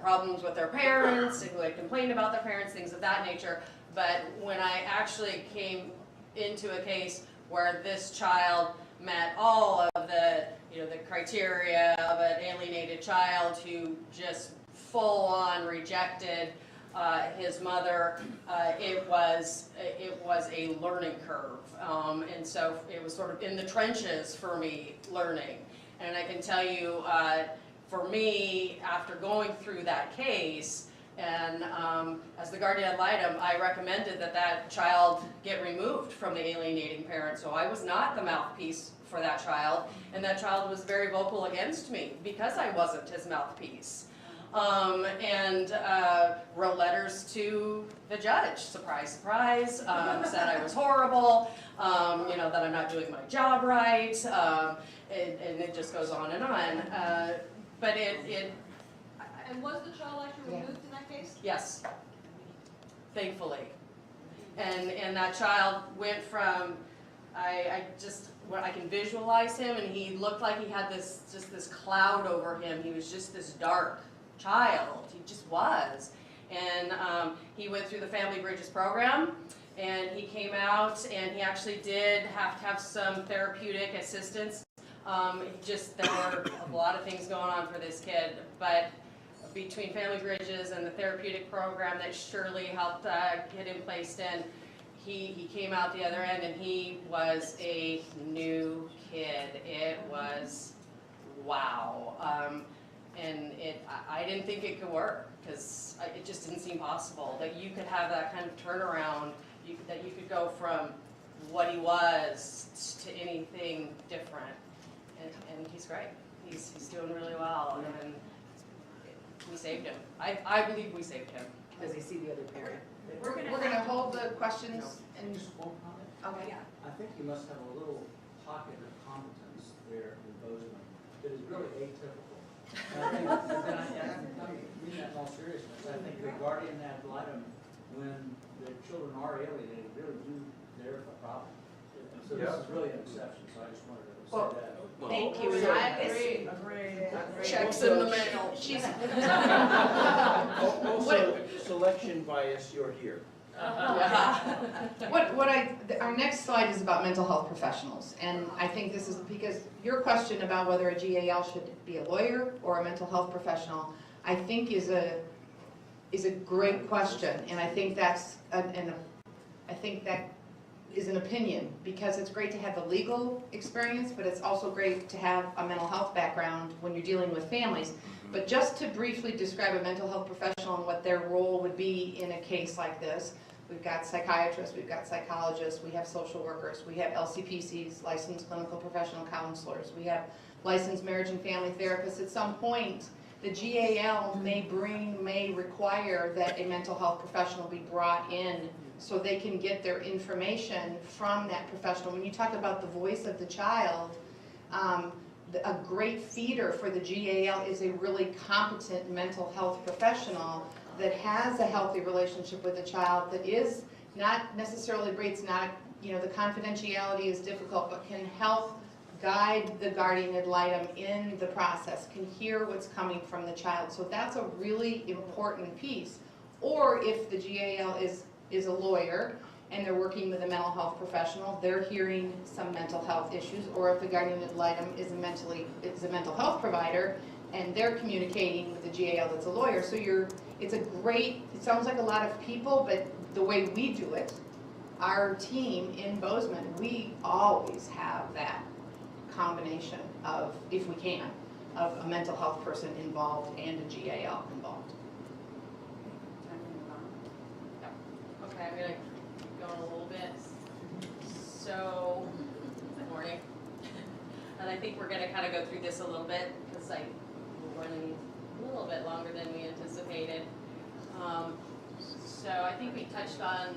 problems with their parents, who had complained about their parents, things of that nature. But when I actually came into a case where this child met all of the criteria of an alienated child who just full on rejected his mother, it was a learning curve, and so it was sort of in the trenches for me learning. And I can tell you, for me, after going through that case, and as the guardian ad litem, I recommended that child get removed from the alienating parent. So I was not the mouthpiece for that child, and that child was very vocal against me because I wasn't his mouthpiece. And wrote letters to the judge, surprise, surprise, said I was horrible, that I'm not doing my job right, and it just goes on and on. But And was the child actually removed in that case? Yes, thankfully. And that child went from, I can visualize him, and he looked like he had this cloud over him. He was just this dark child. He just was. And he went through the Family Bridges program, and he came out, and he actually did have to have some therapeutic assistance. There were a lot of things going on for this kid, but between Family Bridges and the therapeutic program that Shirley helped get him placed in, he came out the other end, and he was a new kid. It was wow. I didn't think it could work, because it just didn't seem possible that you could have that kind of turnaround, that you could go from what he was to anything different. And he's great. He's doing really well, and we saved him. I believe we saved him. Does he see the other parent? We're gonna hold the questions and. Just one comment? Okay. I think you must have a little pocket of competence there in Bozeman that is really atypical. And I think, I mean that in all seriousness, I think the guardian ad litem, when the children are alienated, really do there a problem. And so this is really an exception, so I just wanted to say that. Thank you. I agree. Checks in the mail. Also, selection bias, you're here. Our next slide is about mental health professionals, and I think this is because your question about whether a GAL should be a lawyer or a mental health professional, I think is a great question, and I think that's I think that is an opinion, because it's great to have the legal experience, but it's also great to have a mental health background when you're dealing with families. But just to briefly describe a mental health professional and what their role would be in a case like this, we've got psychiatrists, we've got psychologists, we have social workers, we have LCPCs, licensed clinical professional counselors, we have licensed marriage and family therapists. At some point, the GAL may require that a mental health professional be brought in so they can get their information from that professional. When you talk about the voice of the child, a great feeder for the GAL is a really competent mental health professional that has a healthy relationship with the child, that is not necessarily breeds, not, the confidentiality is difficult, but can help guide the guardian ad litem in the process, can hear what's coming from the child. So that's a really important piece. Or if the GAL is a lawyer and they're working with a mental health professional, they're hearing some mental health issues. Or if the guardian ad litem is a mental health provider and they're communicating with the GAL that's a lawyer. So it sounds like a lot of people, but the way we do it, our team in Bozeman, we always have that combination of, if we can, of a mental health person involved and a GAL involved. Okay, I'm gonna keep going a little bit. So, good morning. And I think we're gonna kind of go through this a little bit, because we're running a little bit longer than we anticipated. So I think we touched on,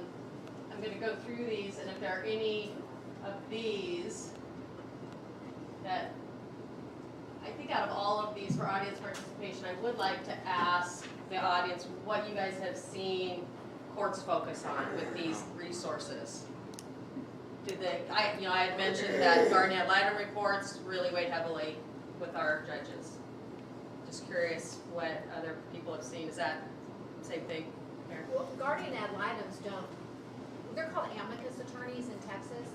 I'm gonna go through these, and if there are any of these that, I think out of all of these for audience participation, I would like to ask the audience what you guys have seen courts focus on with these resources. I had mentioned that guardian ad litem reports really weighed heavily with our judges. Just curious what other people have seen. Is that the same thing here? Well, guardian ad litems they're called amicus attorneys in Texas.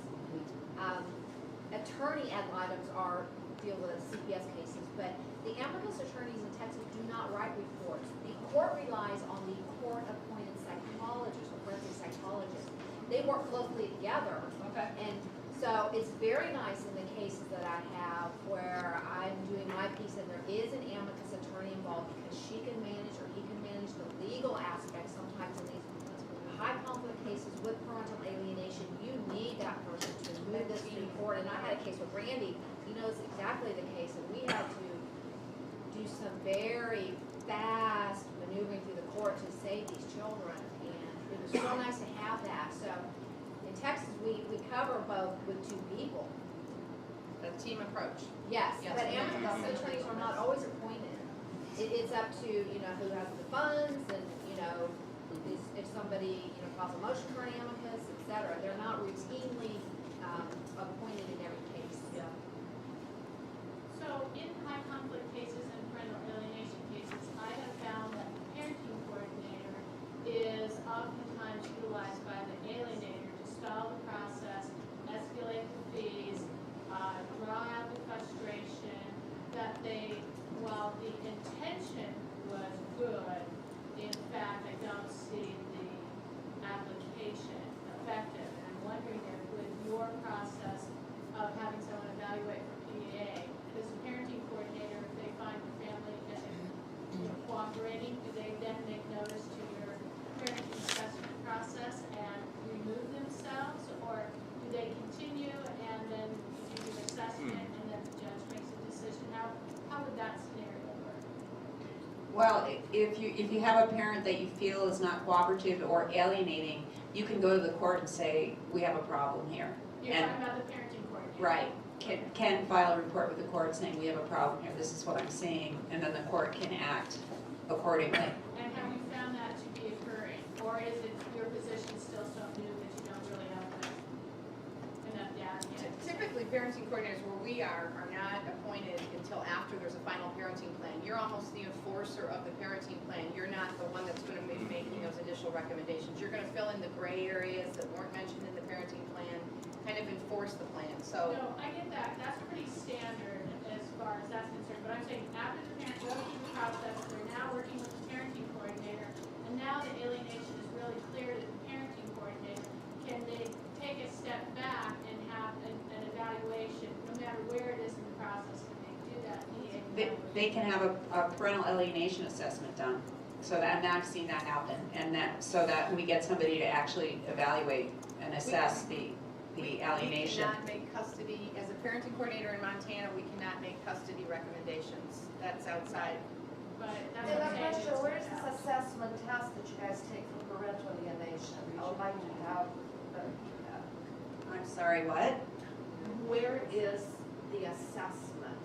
Attorney ad litems deal with CPS cases, but the amicus attorneys in Texas do not write reports. The court relies on the court-appointed psychologist or forensic psychologist. They work closely together. Okay. And so it's very nice in the cases that I have where I'm doing my piece and there is an amicus attorney involved, because she can manage or he can manage the legal aspects. Sometimes in these high conflict cases with parental alienation, you need that person to move this to court. And I had a case with Randy. He knows exactly the case, and we had to do some very fast maneuvering through the court to save these children, and it was so nice to have that. So in Texas, we cover both with two people. A team approach. Yes, but amicus attorneys are not always appointed. It's up to, who has the funds and, if somebody, files a motion for an amicus, et cetera, they're not routinely appointed in every case. Yeah. So in high conflict cases and parental alienation cases, I have found that the parenting coordinator is oftentimes utilized by the alienator to stall the process, escalate the fees, draw out the frustration, that they, while the intention was good, in fact, I don't see the application effective. And I'm wondering if with your process of having someone evaluate for PEA, does the parenting coordinator, if they find the family cooperating, do they then make notice to your parenting assessment process and remove themselves? Or do they continue and then you do the assessment and then the judge makes a decision? How would that scenario work? Well, if you have a parent that you feel is not cooperative or alienating, you can go to the court and say, we have a problem here. You're And- talking about the parenting coordinator. Right, can file a report with the court saying, we have a problem here, this is what I'm seeing, and then the court can act accordingly. And have you found that to be occurring? Or is it your position still so new that you don't really have enough data yet? Typically, parenting coordinators where we are not appointed until after there's a final parenting plan. You're almost the enforcer of the parenting plan. You're not the one that's going to be making those initial recommendations. You're going to fill in the gray areas that weren't mentioned in the parenting plan, kind of enforce the plan. So. No, I get that. That's pretty standard as far as that's concerned. But I'm saying after the parent goes through the process, we're now working with the parenting coordinator, and now the alienation is really clear to the parenting coordinator. Can they take a step back and have an evaluation, no matter where it is in the process? Can they do that? They can have a parental alienation assessment done, so that, and I've seen that happen, and so that we get somebody to actually evaluate and assess the alienation. We cannot make custody, as a parenting coordinator in Montana, we cannot make custody recommendations. That's outside. But that's And what a I'm saying. question, where is this assessment test that you guys take for parental alienation? I would like to have, I'm sorry, what? Where is the assessment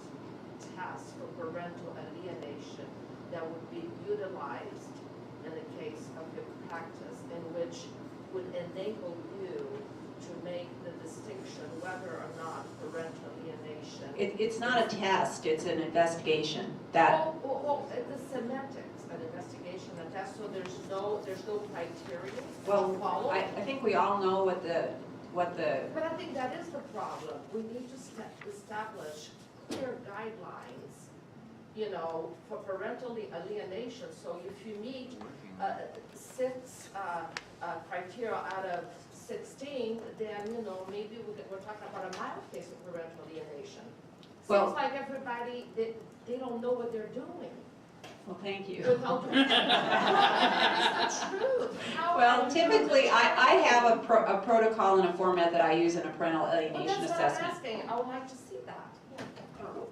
test for parental alienation that would be utilized in the case of your practice, in which would enable you to make the distinction whether or not parental alienation? It's not a test, it's an investigation. That. Well, the semantics, an investigation, a test, so there's no criteria to Well, follow? I think we all know what the. But I think that is the problem. We need to establish clear guidelines, for parental alienation. So if you meet 6 criteria out of 16, then, maybe we're talking about a mild case of parental alienation. Well- Seems like everybody, they don't know what they're doing. Well, thank you. That's the truth. Well, typically, I have a protocol and a format that I use in a parental alienation Well, that's what assessment. I'm asking. I would like to see that.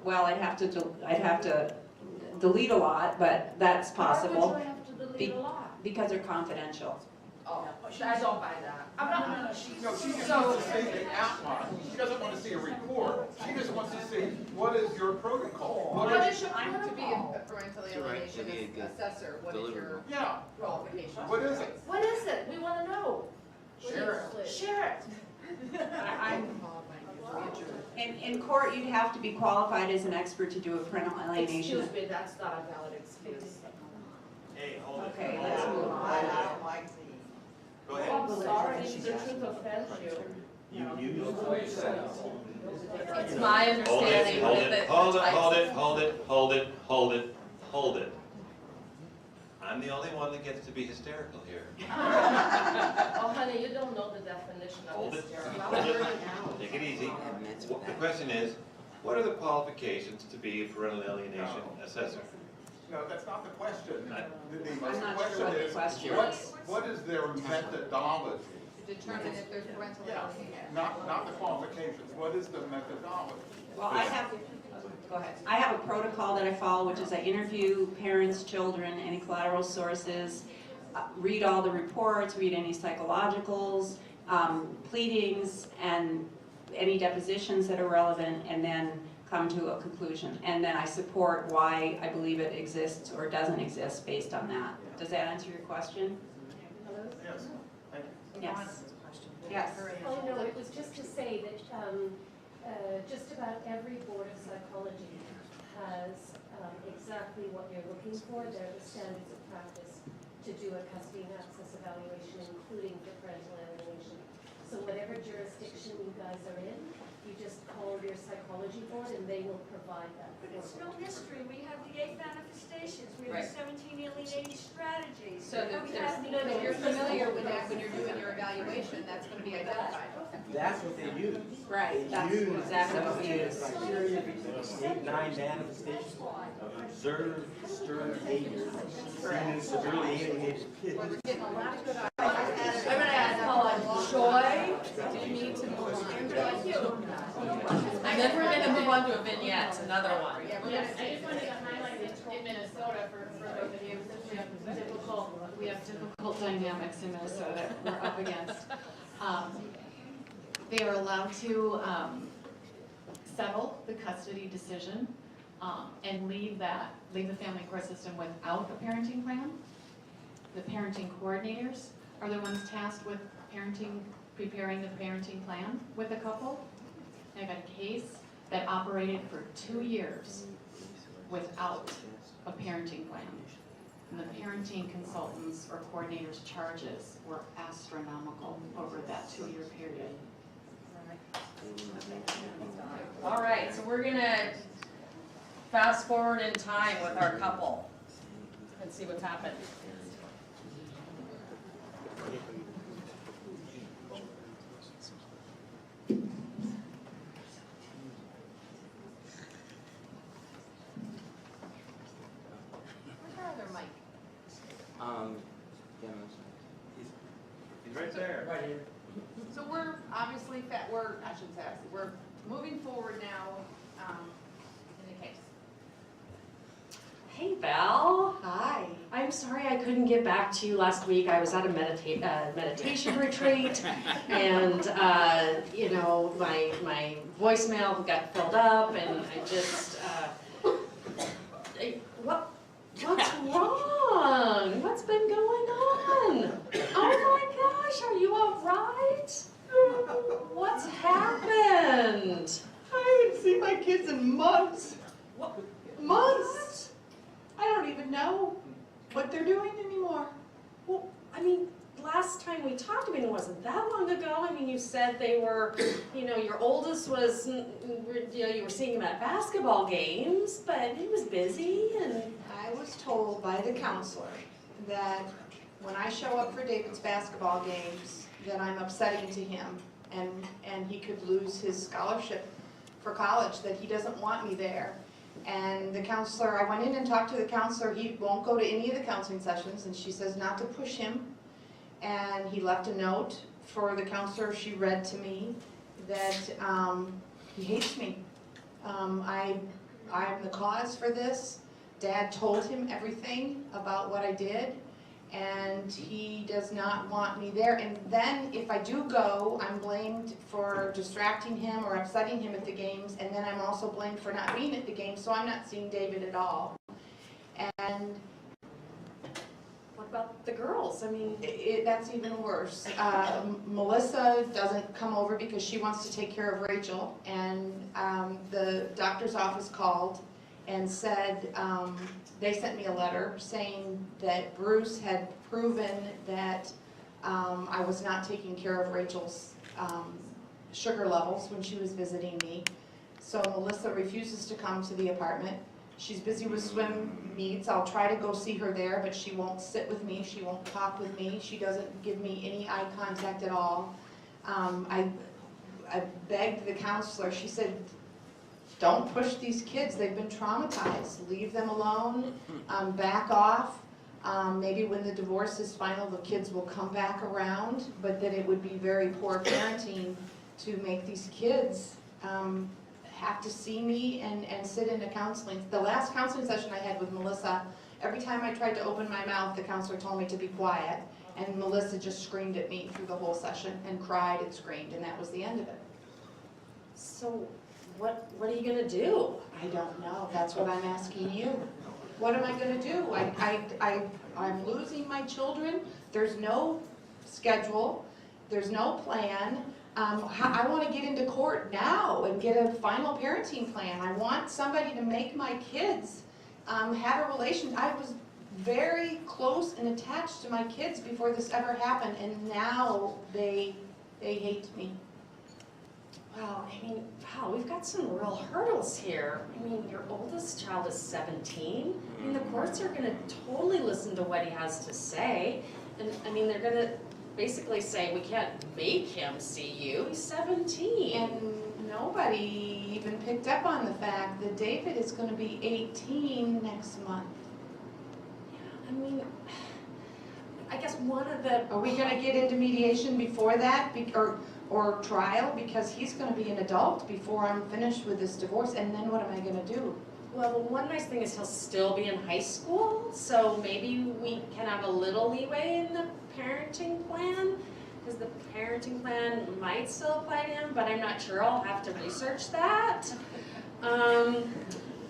Well, I'd have to delete a lot, but that's possible. Why would you have to delete a lot? Because they're confidential. Oh, I don't buy that. I'm not. No, she just wants to see an outline. She doesn't want to see a report. She just wants to see, what is your protocol? What is your I'm to be protocol? a parental You're right, alienation to be a good assessor. What is your Yeah. qualifications? What is it? What is it? We want to know. Share it. Share it. In court, you'd have to be qualified as an expert to do a parental alienation. Excuse me, that's not a valid excuse. Hey, hold it. Okay, let's move on. Go ahead. I'm sorry, if the truth offends you. It's my understanding that the Hold it. I'm the only one that gets to be hysterical here. Oh, honey, you don't know the definition Hold of it. hysteria. Hold it. Take it easy. The question is, what are the qualifications to be a parental alienation assessor? No, that's not the question. I'm not sure what the question is. What is their methodology? To determine if there's parental alienation. Not the qualifications. What is the methodology? Well, go ahead. I have a protocol that I follow, which is I interview parents, children, any collateral sources, read all the reports, read any psychologicals, pleadings, and any depositions that are relevant, and then come to a conclusion. And then I support why I believe it exists or doesn't exist based on that. Does that answer your question? Yes. Yes. Yes. Oh, no, it was just to say that just about every board of psychology has exactly what you're looking for. There are the standards of practice to do a custody and access evaluation, including for parental alienation. So whatever jurisdiction you guys are in, you just call your psychology board and they will provide that. But it's no mystery, we have the 8 manifestations, we have Right. the 17 alienating strategies. So We have there's- the- No, if you're familiar with that when you're doing your evaluation, that's gonna be identified. That's what they use. Right, that's Use exactly what we use. criteria, 8, 9 manifestations of observed disturbed behavior seen in severely alienated kids. We're getting a lot of good ideas. I'm gonna add Joy, do you need to move on? And then we're gonna move on to a vignette, another one. Yes, I just wanted to highlight in Minnesota for those of you, since we have difficult dynamics in Minnesota we're up against. They are allowed to settle the custody decision and leave the family court system without a parenting plan. The parenting coordinators are the ones tasked with preparing the parenting plan with the couple. I've had a case that operated for 2 years without a parenting plan. And the parenting consultants or coordinators' charges were astronomical over that 2-year period. All right, so we're gonna fast forward in time with our couple and see what's happened. Where's our other mic? Yeah, He's right there. Right here. So we're obviously, I shouldn't say, we're moving forward now in the case. Hey, Val. Hi. I'm sorry I couldn't get back to you last week. I was at a meditation retreat, and you know, my voicemail got filled up, and I just what's wrong? What's been going on? Oh my gosh, are you all right? What's happened? I haven't seen my kids in months. What? Months. I don't even know what they're doing anymore. Well, I mean, last time we talked, I mean, it wasn't that long ago. I mean, you said they were, you know, your oldest was, you know, you were seeing him at basketball games, but he was busy and... I was told by the counselor that when I show up for David's basketball games, that I'm upsetting to him and he could lose his scholarship for college, that he doesn't want me there. And the counselor, I went in and talked to the counselor, he won't go to any of the counseling sessions, and she says not to push him. And he left a note for the counselor, she read to me, that he hates me. I'm the cause for this. Dad told him everything about what I did, and he does not want me there. And then if I do go, I'm blamed for distracting him or upsetting him at the games, and then I'm also blamed for not being at the games, so I'm not seeing David at all. And what about the girls? I mean... that's even worse. Melissa doesn't come over because she wants to take care of Rachel, and the doctor's office called and said, they sent me a letter saying that Bruce had proven that I was not taking care of Rachel's sugar levels when she was visiting me. So Melissa refuses to come to the apartment. She's busy with swim meets. I'll try to go see her there, but she won't sit with me. She won't talk with me. She doesn't give me any eye contact at all. I begged the counselor. She said, don't push these kids, they've been traumatized. Leave them alone, back off. Maybe when the divorce is final, the kids will come back around, but that it would be very poor parenting to make these kids have to see me and sit in a counseling. The last counseling session I had with Melissa, every time I tried to open my mouth, the counselor told me to be quiet, and Melissa just screamed at me through the whole session and cried and screamed, and that was the end of it. So... What are you gonna do? I don't know. That's what I'm asking you. What am I gonna do? I'm losing my children, there's no schedule, there's no plan. I wanna get into court now and get a final parenting plan. I want somebody to make my kids have a relation. I was very close and attached to my kids before this ever happened, and now they hate me. Well, I mean, wow, we've got some real hurdles here. I mean, your oldest child is 17. I mean, the courts are gonna totally listen to what he has to say. And, I mean, they're gonna basically say, we can't make him see you, he's 17. And nobody even picked up on the fact that David is gonna be 18 next month. I mean, I guess one of the... Are we gonna get into mediation before that, or trial, because he's gonna be an adult before I'm finished with this divorce, and then what am I gonna do? Well, the one nice thing is he'll still be in high school, so maybe we can have a little leeway in the parenting plan, because the parenting plan might still apply to him, but I'm not sure. I'll have to research that.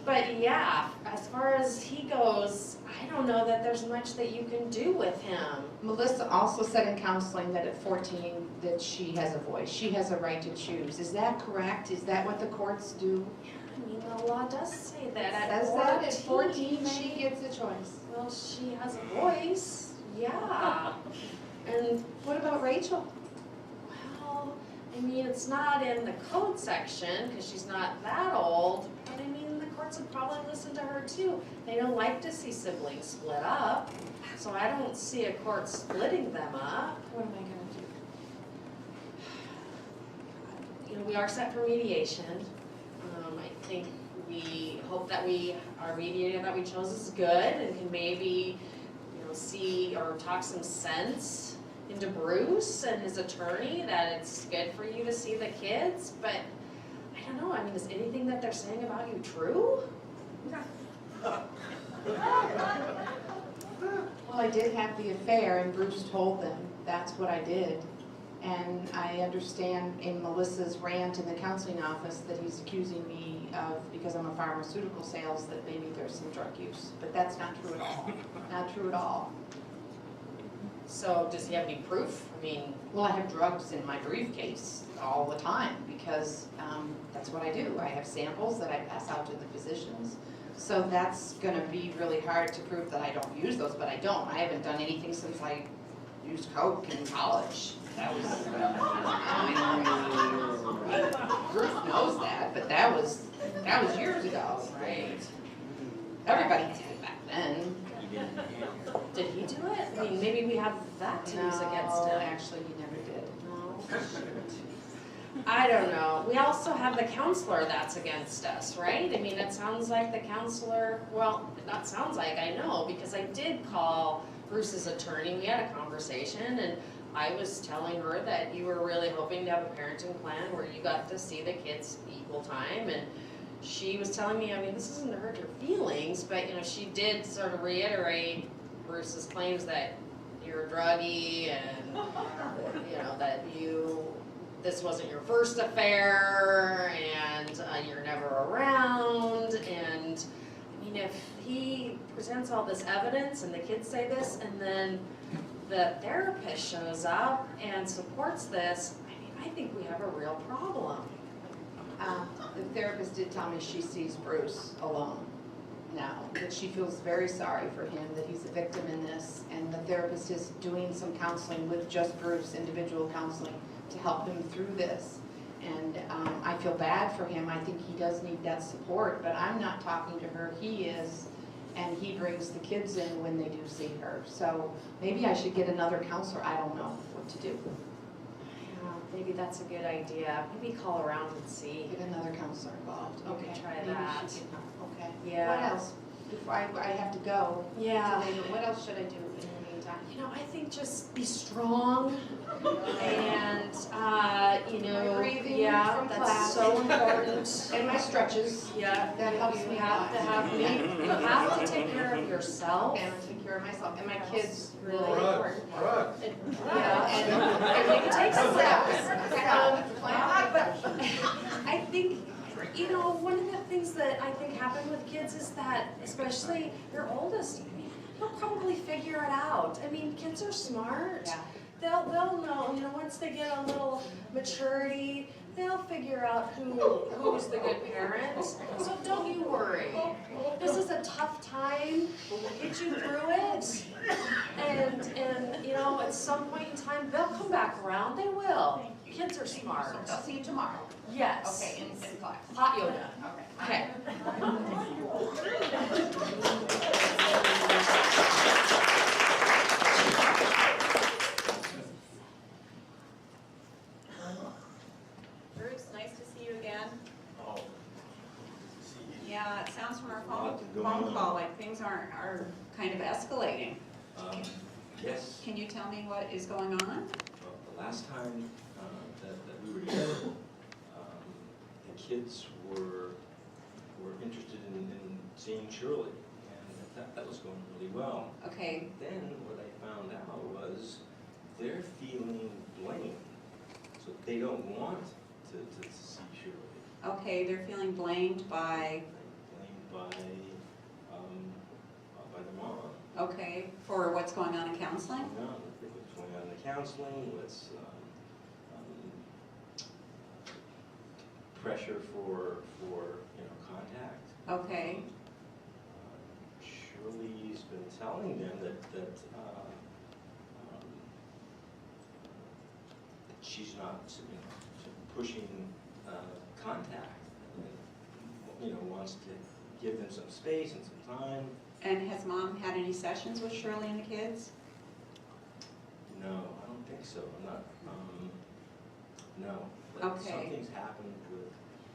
But yeah, as far as he goes, I don't know that there's much that you can do with him. Melissa also said in counseling that at 14 that she has a voice. She has a right to choose. Is that correct? Is that what the courts do? Yeah, I mean, the law does say that At 14 she gets a choice. Well, she has a voice, yeah. And what about Rachel? Well, I mean, it's not in the code section because she's not that old, but I mean, the courts would probably listen to her too. They don't like to see siblings split up, so I don't see a court splitting them up. What am I gonna do? You know, we are set for mediation. I think we hope that our mediator that we chose is good and can maybe, you know, see or talk some sense into Bruce and his attorney that it's good for you to see the kids, but I don't know, I mean, is anything that they're saying about you true? Well, I did have the affair and Bruce told them that's what I did. And I understand in Melissa's rant in the counseling office that he's accusing me of, because I'm a pharmaceutical sales, that maybe there's some drug use. But that's not true at all. Not true at all. So does he have any proof? I mean, well, I have drugs in my briefcase all the time because that's what I do. I have samples that I pass out to the physicians. So that's going to be really hard to prove that I don't use those, but I don't. I haven't done anything since I used coke in college. That was, Bruce knows that, but that was years ago, right? Everybody did it back then. did he do it? I mean, maybe we have that to use against him. Actually, he never did. No. I don't know. We also have the counselor that's against us, right? I mean, it sounds like the counselor, well, not sounds like, I know, because I did call Bruce's attorney. We had a conversation, and I was telling her that you were really hoping to have a parenting plan where you got to see the kids equal time, and she was telling me, I mean, this isn't to hurt your feelings, but, you know, she did sort of reiterate Bruce's claims that you're a druggie and, you know, that this wasn't your first affair and you're never around. And, I mean, if he presents all this evidence and the kids say this and then the therapist shows up and supports this, I mean, I think we have a real problem. The therapist did tell me she sees Bruce alone now, that she feels very sorry for him, that he's a victim in this, and the therapist is doing some counseling with just Bruce, individual counseling, to help him through this. And I feel bad for him. I think he does need that support, but I'm not talking to her. He is, and he brings the kids in when they do see her. So maybe I should get another counselor. I don't know what to do. Maybe that's a good idea. Maybe call around and see. Get another counselor involved. We could try maybe that. she can, okay. Yeah. What else? Before I have to go. Yeah. What else should I do in the meantime? You know, I think just be strong and, you know, My breathing yeah, from that's class. so important. And my stretches. Yeah, That helps you me have to have, you have to take care of yourself. And I take care of myself. And my kids really Drugs, important. drugs. Yeah, and we can take steps. But I think, you know, one of the things that I think happen with kids is that, especially your oldest, they'll probably figure it out. I mean, kids are smart. Yeah. They'll know, you know, once they get a little maturity, they'll figure out who's the good parent. So don't you worry. This is a tough time. We'll get you through it. And you know, at some point in time, they'll come back around. They will. Kids are smart. I'll see you tomorrow. Yes. Okay, in class. Hot yoga. Okay. Bruce, nice to see you again. Oh. Yeah, it sounds from our Lots phone going call on. like things are kind of escalating. Yes, Can you tell me what is going on? well, the last time that we were together, the kids were interested in seeing Shirley, and that was going really well. Okay, Then what I found out was they're feeling blamed, so they don't want to see Shirley. okay, they're feeling blamed by, Blamed by the mom. okay, for what's going on in counseling? No, what's going on in the counseling, what's pressure for contact. Okay, Shirley's been telling them that she's not, pushing contact. Wants to give them some space and some time. and has mom had any sessions with Shirley and the kids? No, I don't think so. I'm not. No. Okay. Something's happened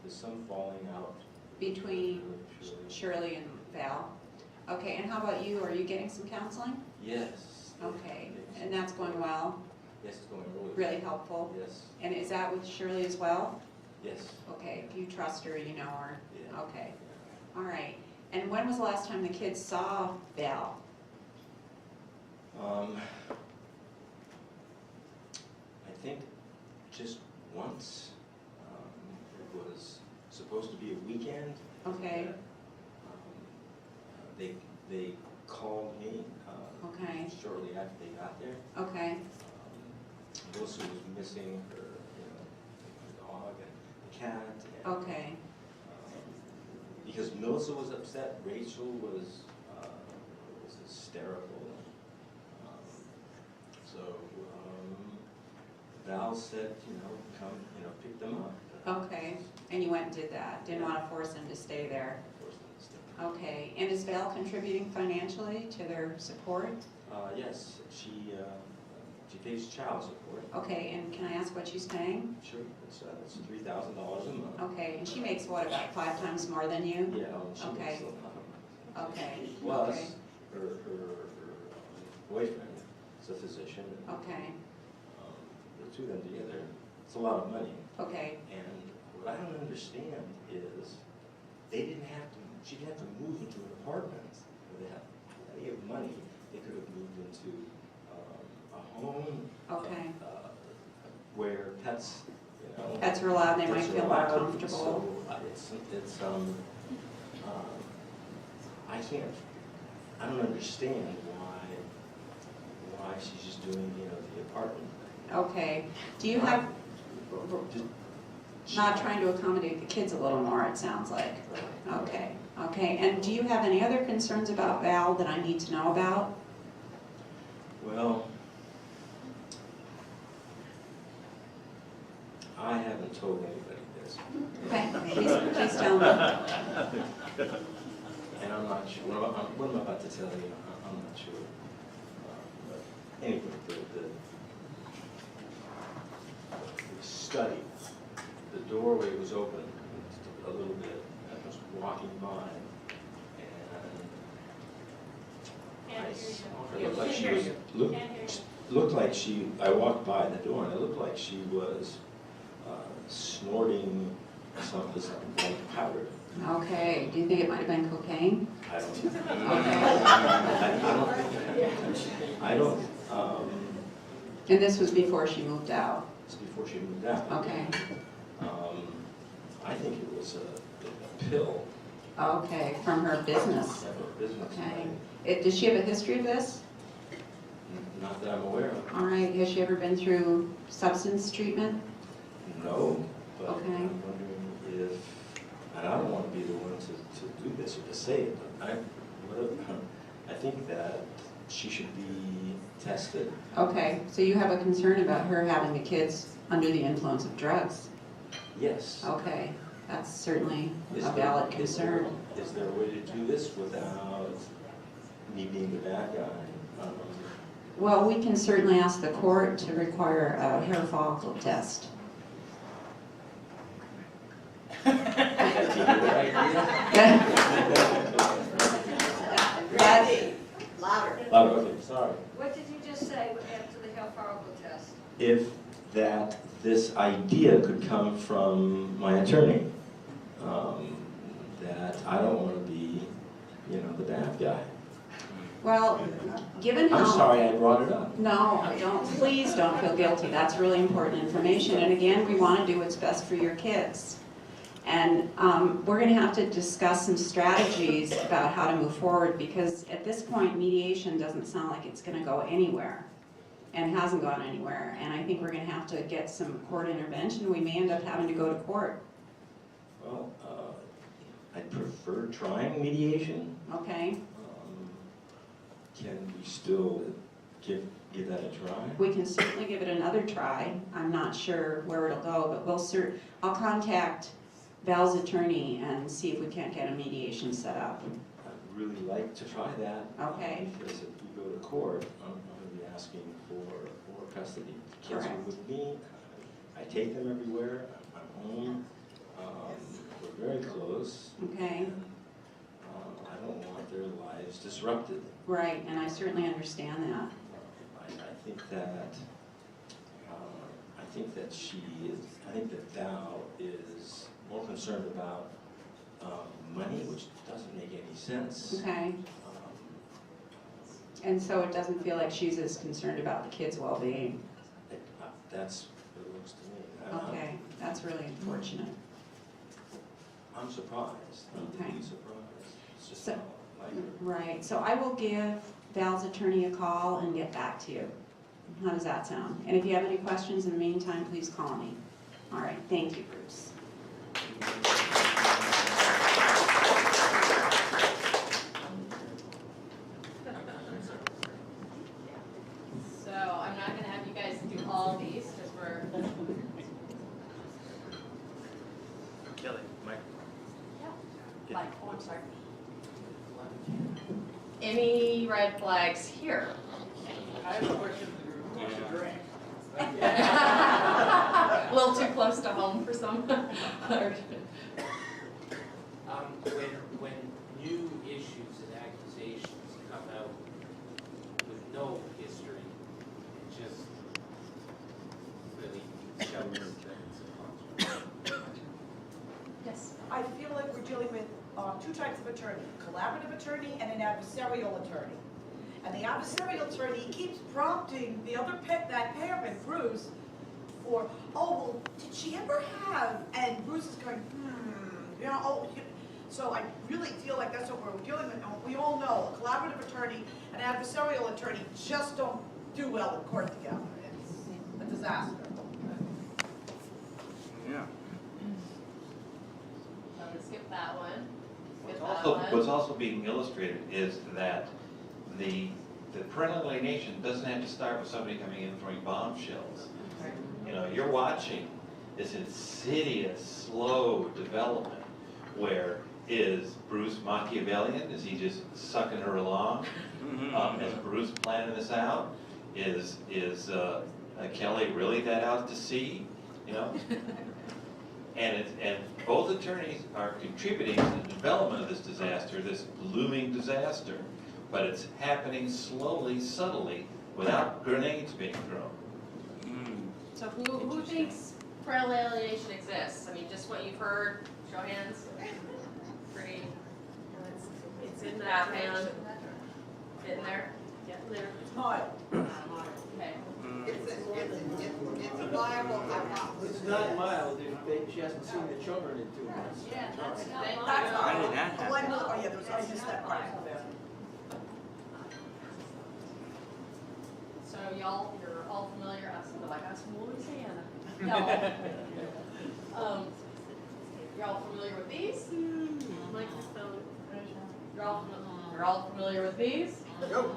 with some falling out Between Shirley. Shirley and Val? Okay, and how about you? Are you getting some counseling? Yes. Okay, and that's going well? Yes, it's going really. Really helpful? Yes. And is that with Shirley as well? Yes. Okay, you trust her, you know her? Yeah. Okay, all right. And when was the last time the kids saw Val? I think just once. It was supposed to be a weekend. Okay, They called me okay, shortly after they got there. okay, Melissa was missing her, dog and the cat. And, okay, because Melissa was upset, Rachel was hysterical. So Val said, come, pick them up. okay. And you went and did that? Didn't want to force them to stay there? Forced them to stay. Okay, and is Val contributing financially to their support? Yes, she pays child support. Okay, and can I ask what she's paying? Sure, it's $3,000 a month. Okay, and she makes what, about 5 times more than you? Yeah, she Okay. makes a lot of money. Okay, Plus, okay, her boyfriend is a physician. And, okay, the two of them together, it's a lot of money. okay, And what I don't understand is she didn't have to move into an apartment where they have plenty of money. They could have moved into a home. okay. Where pets, Pets are allowed, they might pets are feel more allowed. comfortable. So I don't understand why she's just doing, the apartment thing. Okay, do you have, not trying to accommodate the kids a little more, it sounds like? Okay, okay, and do you have any other concerns about Val that I need to know about? Well, I haven't told anybody this. Okay, please tell me. And I'm not sure, what I'm about to tell you, I'm not sure. But anyway, the study, the doorway was open a little bit, and I was walking by, and I saw her, looked like she was, looked like she, I walked by the door, and it looked like she was snorting something like powder. Okay, do you think it might have been cocaine? I don't know. Okay. I don't, And this was before she moved out? it's before she moved out. Okay, I think it was a pill. Okay, from her business. Business. Okay. Does she have a history of this? Not that I'm aware of. All right, has she ever been through substance treatment? No, but Okay. I'm wondering if, and I don't want to be the one to do this or to say it, but I think that she should be tested. Okay, so you have a concern about her having the kids under the influence of drugs? Yes. Okay, that's certainly Is a there- valid concern. Is there a way to do this without me being the bad guy? Well, we can certainly ask the court to require a hair follicle test. Louder. Louder, okay, sorry. What did you just say after the hair follicle test? If that this idea could come from my attorney, that I don't want to be, the bad guy. Well, given how... I'm sorry I brought it up. No, please don't feel guilty. That's really important information. And again, we want to do what's best for your kids. And we're going to have to discuss some strategies about how to move forward, because at this point, mediation doesn't sound like it's going to go anywhere, and hasn't gone anywhere. And I think we're going to have to get some court intervention. We may end up having to go to court. Well, I'd prefer trying mediation. Okay? Can we still give that a try? We can certainly give it another try. I'm not sure where it'll go, but I'll contact Val's attorney and see if we can't get a mediation set up. I'd really like to try that. Okay. Because if we go to court, I'm going to be asking for custody. The kids are Correct. with me. I take them everywhere. I'm home. We're very close. Okay. And, I don't want their lives disrupted. Right, and I certainly understand that. I think that I think that Val is more concerned about money, which doesn't make any sense. Okay. And so it doesn't feel like she's as concerned about the kids' well-being. That's what it looks to me. Okay, that's really unfortunate. I'm surprised. I'm Okay. really surprised. It's just So- not like her. Right, so I will give Val's attorney a call and get back to you. How does that sound? And if you have any questions in the meantime, please call me. All right, thank you, Bruce. So I'm not gonna have you guys do all these, because we're, Kelly, Mike. like, oh, I'm sorry. Any red flags here? I have a question for Mr. Grant. A little too close to home for some. When new issues and accusations come out with no history, it just really shows that. Yes. I feel like we're dealing with two types of attorney, collaborative attorney and an adversarial attorney. And the adversarial attorney keeps prompting the other that parent, Bruce, for, oh, well, did she ever have? And Bruce is going, So I really feel like that's what we're dealing with. And we all know a collaborative attorney and adversarial attorney just don't do well in court together. It's a disaster. Yeah. I'm gonna skip that one. Skip that one. What's also being illustrated is that the parental alienation doesn't have to start with somebody coming in throwing bombshells. You're watching this insidious, slow development where is Bruce Machiavellian? Is he just sucking her along? Is Bruce planning this out? Is Kelly really that out to sea? And both attorneys are contributing to the development of this disaster, this looming disaster. But it's happening slowly, subtly, without grenades being thrown. So who thinks parental alienation exists? I mean, just what you've heard, show hands. Pretty. It's in that that hand. page. Getting there? Getting there. It's mild. Okay. It's liable, I'm not. It's not mild if she hasn't seen the children in 2 months. Yeah, that's not That's mild. How did mild. that happen? Oh, I know, oh yeah, I missed that part. So y'all, you're all familiar, I feel like I was from Louisiana. No. You're all familiar with these? Microphone. You're all familiar with these? Nope.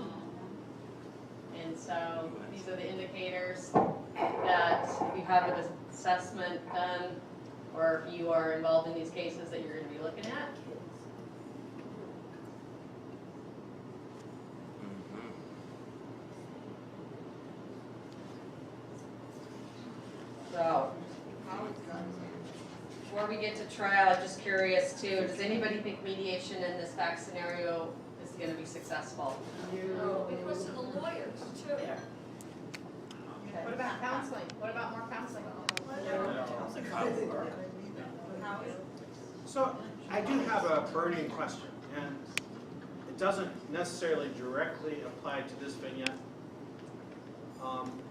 And so these are the indicators that if you have an assessment done, or if you are involved in these cases that you're gonna be looking at. So, before we get to trial, I'm just curious too, does anybody think mediation in this fact scenario is gonna be successful? No, because of the lawyers too. What about counseling? What about more counseling? So I do have a burning question, and it doesn't necessarily directly apply to this vignette.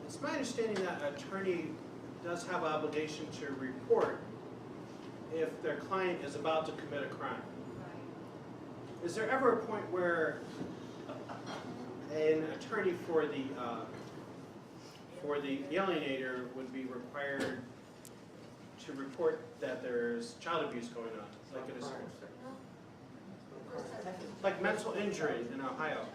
It's my understanding that an attorney does have an obligation to report if their client is about to commit a crime. Is there ever a point where an attorney for the alienator would be required to report that there's child abuse going on, like in a school? Like mental injury in Ohio.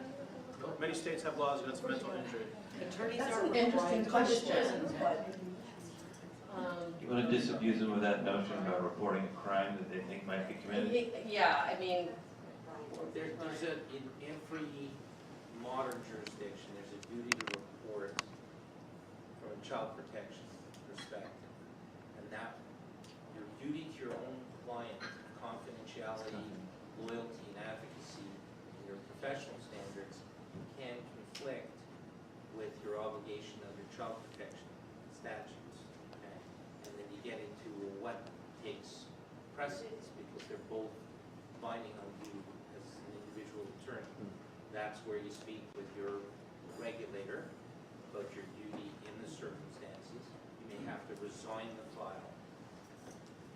Many states have laws against mental injury. Attorneys That's are an interesting required to question. but You want to disabuse them of that notion about reporting a crime that they think might be committed? Yeah, I mean, There's in every modern jurisdiction, there's a duty to report from a child protection perspective. And that, your duty to your own client, confidentiality, loyalty, and advocacy, and your professional standards can conflict with your obligation under child protection statutes. Okay? And then you get into what takes precedence, because they're both binding on you as an individual attorney. That's where you speak with your regulator about your duty in the circumstances. You may have to resign the file.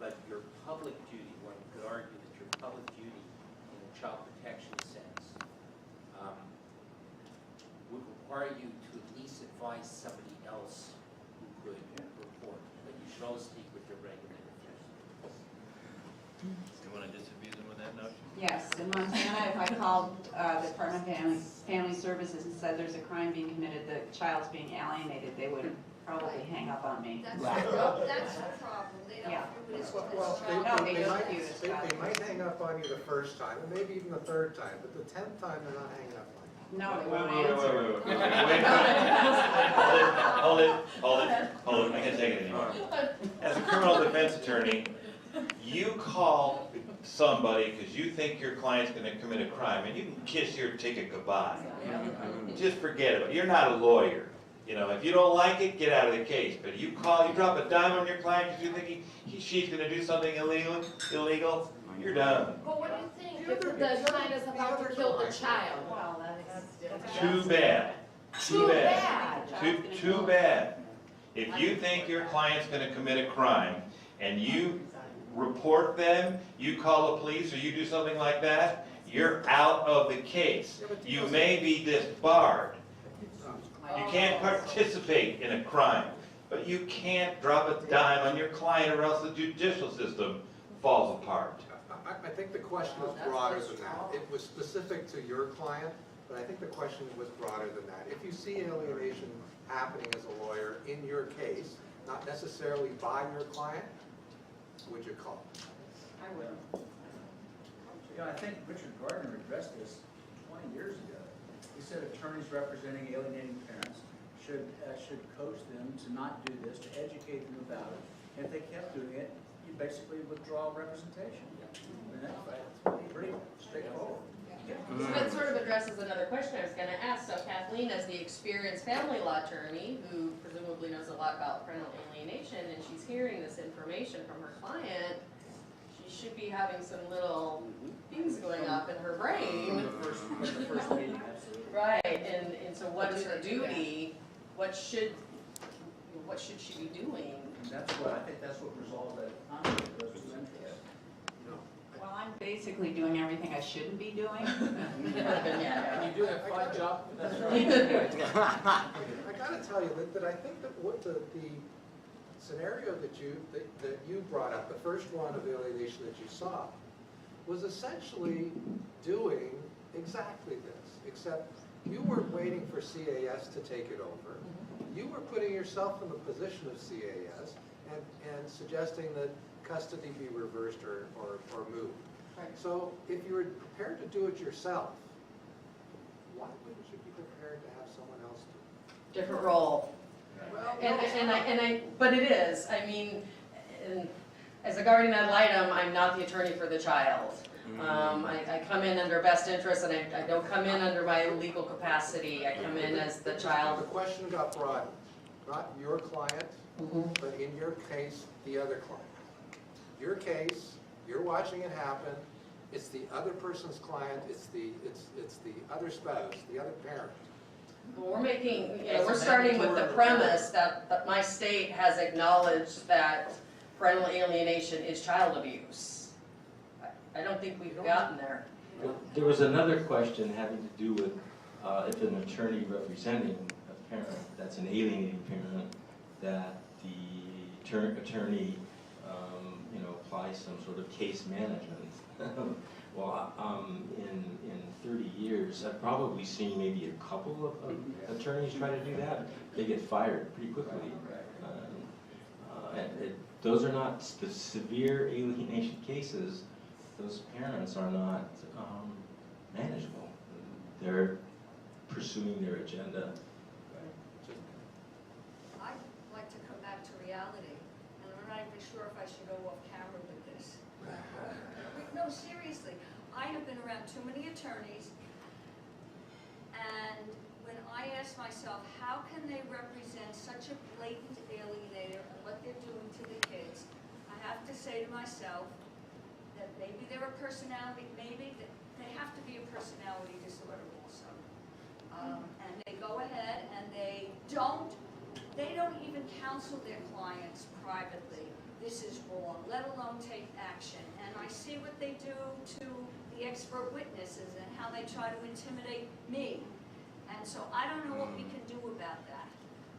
But your public duty, one could argue that your public duty in a child protection sense would require you to at least advise somebody else who could report. But you should always speak with your regulator first. You want to disabuse them of that notion? Yes, in Montana, if I called the Department of Family Services and said there's a crime being committed, the child's being alienated, they would probably hang up on me. That's the problem, they don't Yeah. view it as Well, No, they they don't might, view it as they child might abuse. hang up on you the first time, and maybe even the third time, but the 10th time, they're not hanging up on you. No, they Wait, won't wait, answer. Hold it, I can't take it anymore. As a criminal defense attorney, you call somebody because you think your client's gonna commit a crime, and you can kiss your ticket goodbye. Just forget it, you're not a lawyer. You know, if you don't like it, get out of the case, but you drop a dime on your client because you think she's gonna do something illegal, you're done. But what do you think if the client is about to kill the child? well, that's. Too bad. Too bad. Too bad. If you think your client's gonna commit a crime and you report them, you call the police or you do something like that, you're out of the case. You may be disbarred. You can't participate in a crime, but you can't drop a dime on your client or else the judicial system falls apart. I think the question was broader than that. It was specific to your client, but I think the question was broader than that. If you see alienation happening as a lawyer in your case, not necessarily by your client, would you call? I wouldn't. You know, I think Richard Gardner addressed this 20 years ago. He said attorneys representing alienating parents should coach them to not do this, to educate them about it. And if they kept doing it, you basically withdraw representation. And that's pretty straightforward. So that sort of addresses another question I was gonna ask. So Kathleen, as the experienced family law attorney, who presumably knows a lot about parental alienation, and she's hearing this information from her client, she should be having some little things going up in her brain. The first meeting, absolutely. Right, and what is her duty, what should she be doing? And that's what, I think that's what resolved that conflict, those two interests. Well, I'm basically doing everything I shouldn't be doing. You do have 5 jobs, that's right. I gotta tell you that I think that what the scenario that you brought up, the first one of alienation that you saw, was essentially doing exactly this, except you weren't waiting for CAS to take it over. You were putting yourself in the position of CAS and suggesting that custody be reversed or moved. Right. So if you were prepared to do it yourself, why wouldn't you be prepared to have someone else do it? Different role. Well, But it is, I mean, as a guardian ad litem, I'm not the attorney for the child. I come in under best interest, and I don't come in under my legal capacity. I come in as the child. The question got broadened, not your client, but in your case, the other client. Your case, you're watching it happen. It's the other person's client. It's the other spouse, the other parent. Well, we're starting with the premise that my state has acknowledged that parental alienation is child abuse. I don't think we've gotten there. There was another question having to do with if an attorney representing a parent that's an alienating parent, that the attorney applies some sort of case management. Well, in 30 years, I've probably seen maybe a couple of attorneys try to do that. They get fired pretty quickly. Those are not the severe alienation cases. Those parents are not manageable. They're pursuing their agenda. I'd like to come back to reality, and I'm not even sure if I should go off camera with this. No, seriously, I have been around too many attorneys, and when I ask myself, how can they represent such a blatant alienator and what they're doing to the kids, I have to say to myself that maybe they're a personality, maybe they have to be a personality disorder also. And they go ahead and they don't even counsel their clients privately. This is wrong, let alone take action. And I see what they do to the expert witnesses and how they try to intimidate me. And so I don't know what we can do about that.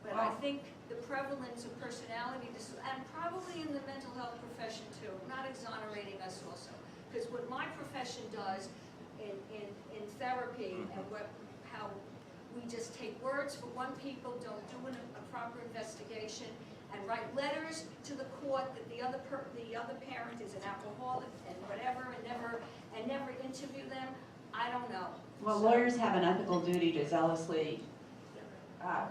But I think the prevalence of personality disorder, and probably in the mental health profession too, not exonerating us also. Because what my profession does in therapy and how we just take words for one people, don't do a proper investigation, and write letters to the court that the other parent is an alcoholic and whatever, and never interview them. I don't know. Well, lawyers have an ethical duty to zealously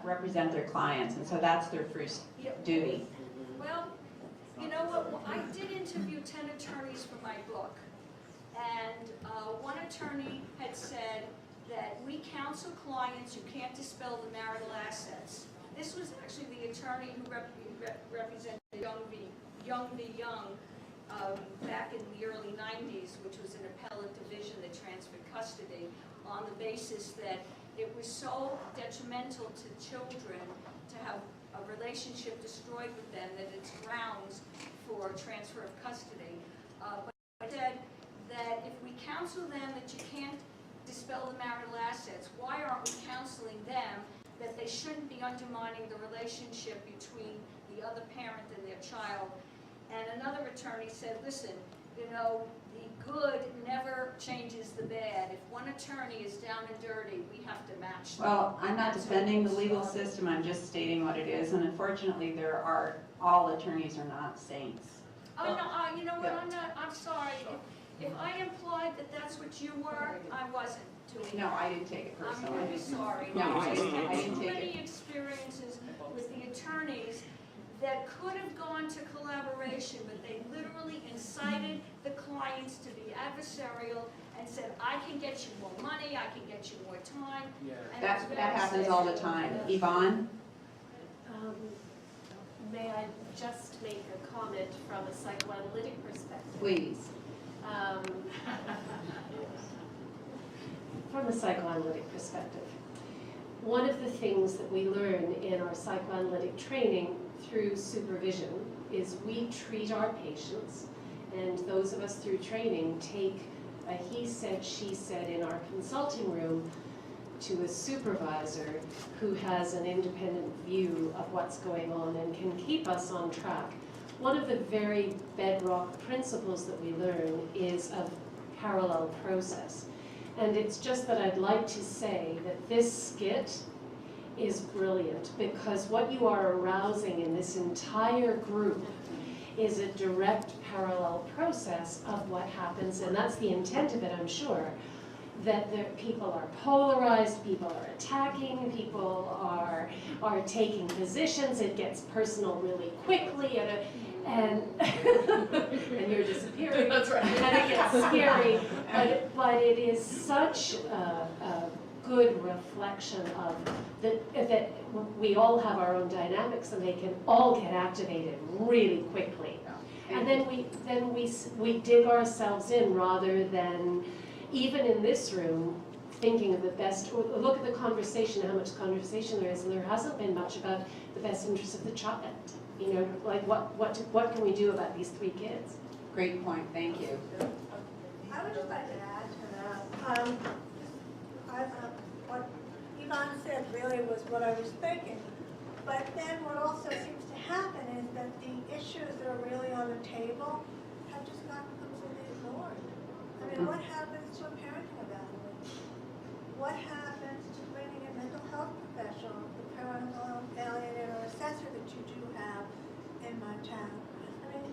represent their clients, and so that's their first duty. Well, you know what, I did interview 10 attorneys for my book, and one attorney had said that we counsel clients, you can't dispel the marital assets. This was actually the attorney who represented Young v. Young back in the early 90s, which was an appellate division that transferred custody on the basis that it was so detrimental to children to have a relationship destroyed with them that it's grounds for transfer of custody. But I said that if we counsel them that you can't dispel the marital assets, why aren't we counseling them that they shouldn't be undermining the relationship between the other parent and their child? And another attorney said, listen, you know, the good never changes the bad. If one attorney is down and dirty, we have to match them. Well, I'm not defending the legal system, I'm just stating what it is, and unfortunately all attorneys are not saints. Oh, no, you know what, I'm sorry. If I implied that that's what you were, I wasn't doing No, I didn't take it personally. I'm really sorry. No, I didn't Too take many it. experiences with the attorneys that could have gone to collaboration, but they literally incited the clients to be adversarial and said, I can get you more money, I can get you more time. And That it's very happens sad. all the time. Yvonne? May I just make a comment from a psychoanalytic perspective? Please. From a psychoanalytic perspective. one of the things that we learn in our psychoanalytic training through supervision is we treat our patients, and those of us through training take a he said, she said in our consulting room to a supervisor who has an independent view of what's going on and can keep us on track. One of the very bedrock principles that we learn is of parallel process. And it's just that I'd like to say that this skit is brilliant, because what you are arousing in this entire group is a direct parallel process of what happens, and that's the intent of it, I'm sure, that people are polarized, people are attacking, people are taking positions, it gets personal really quickly, and you're disappearing. That's right. And it gets scary, but it is such a good reflection of that we all have our own dynamics, and they can all get activated really quickly. And then we dig ourselves in, rather than, even in this room, thinking of the best. Look at the conversation, how much conversation there is, and there hasn't been much about the best interest of the child. You know, like what can we do about these 3 kids? Great point, thank you. I would just like to add to that. What Yvonne said really was what I was thinking. But then what also seems to happen is that the issues that are really on the table have just gotten completely ignored. I mean, what happens to a parenting evaluation? What happens to bringing a mental health professional, the parental alienator or assessor that you do have in my town? I mean,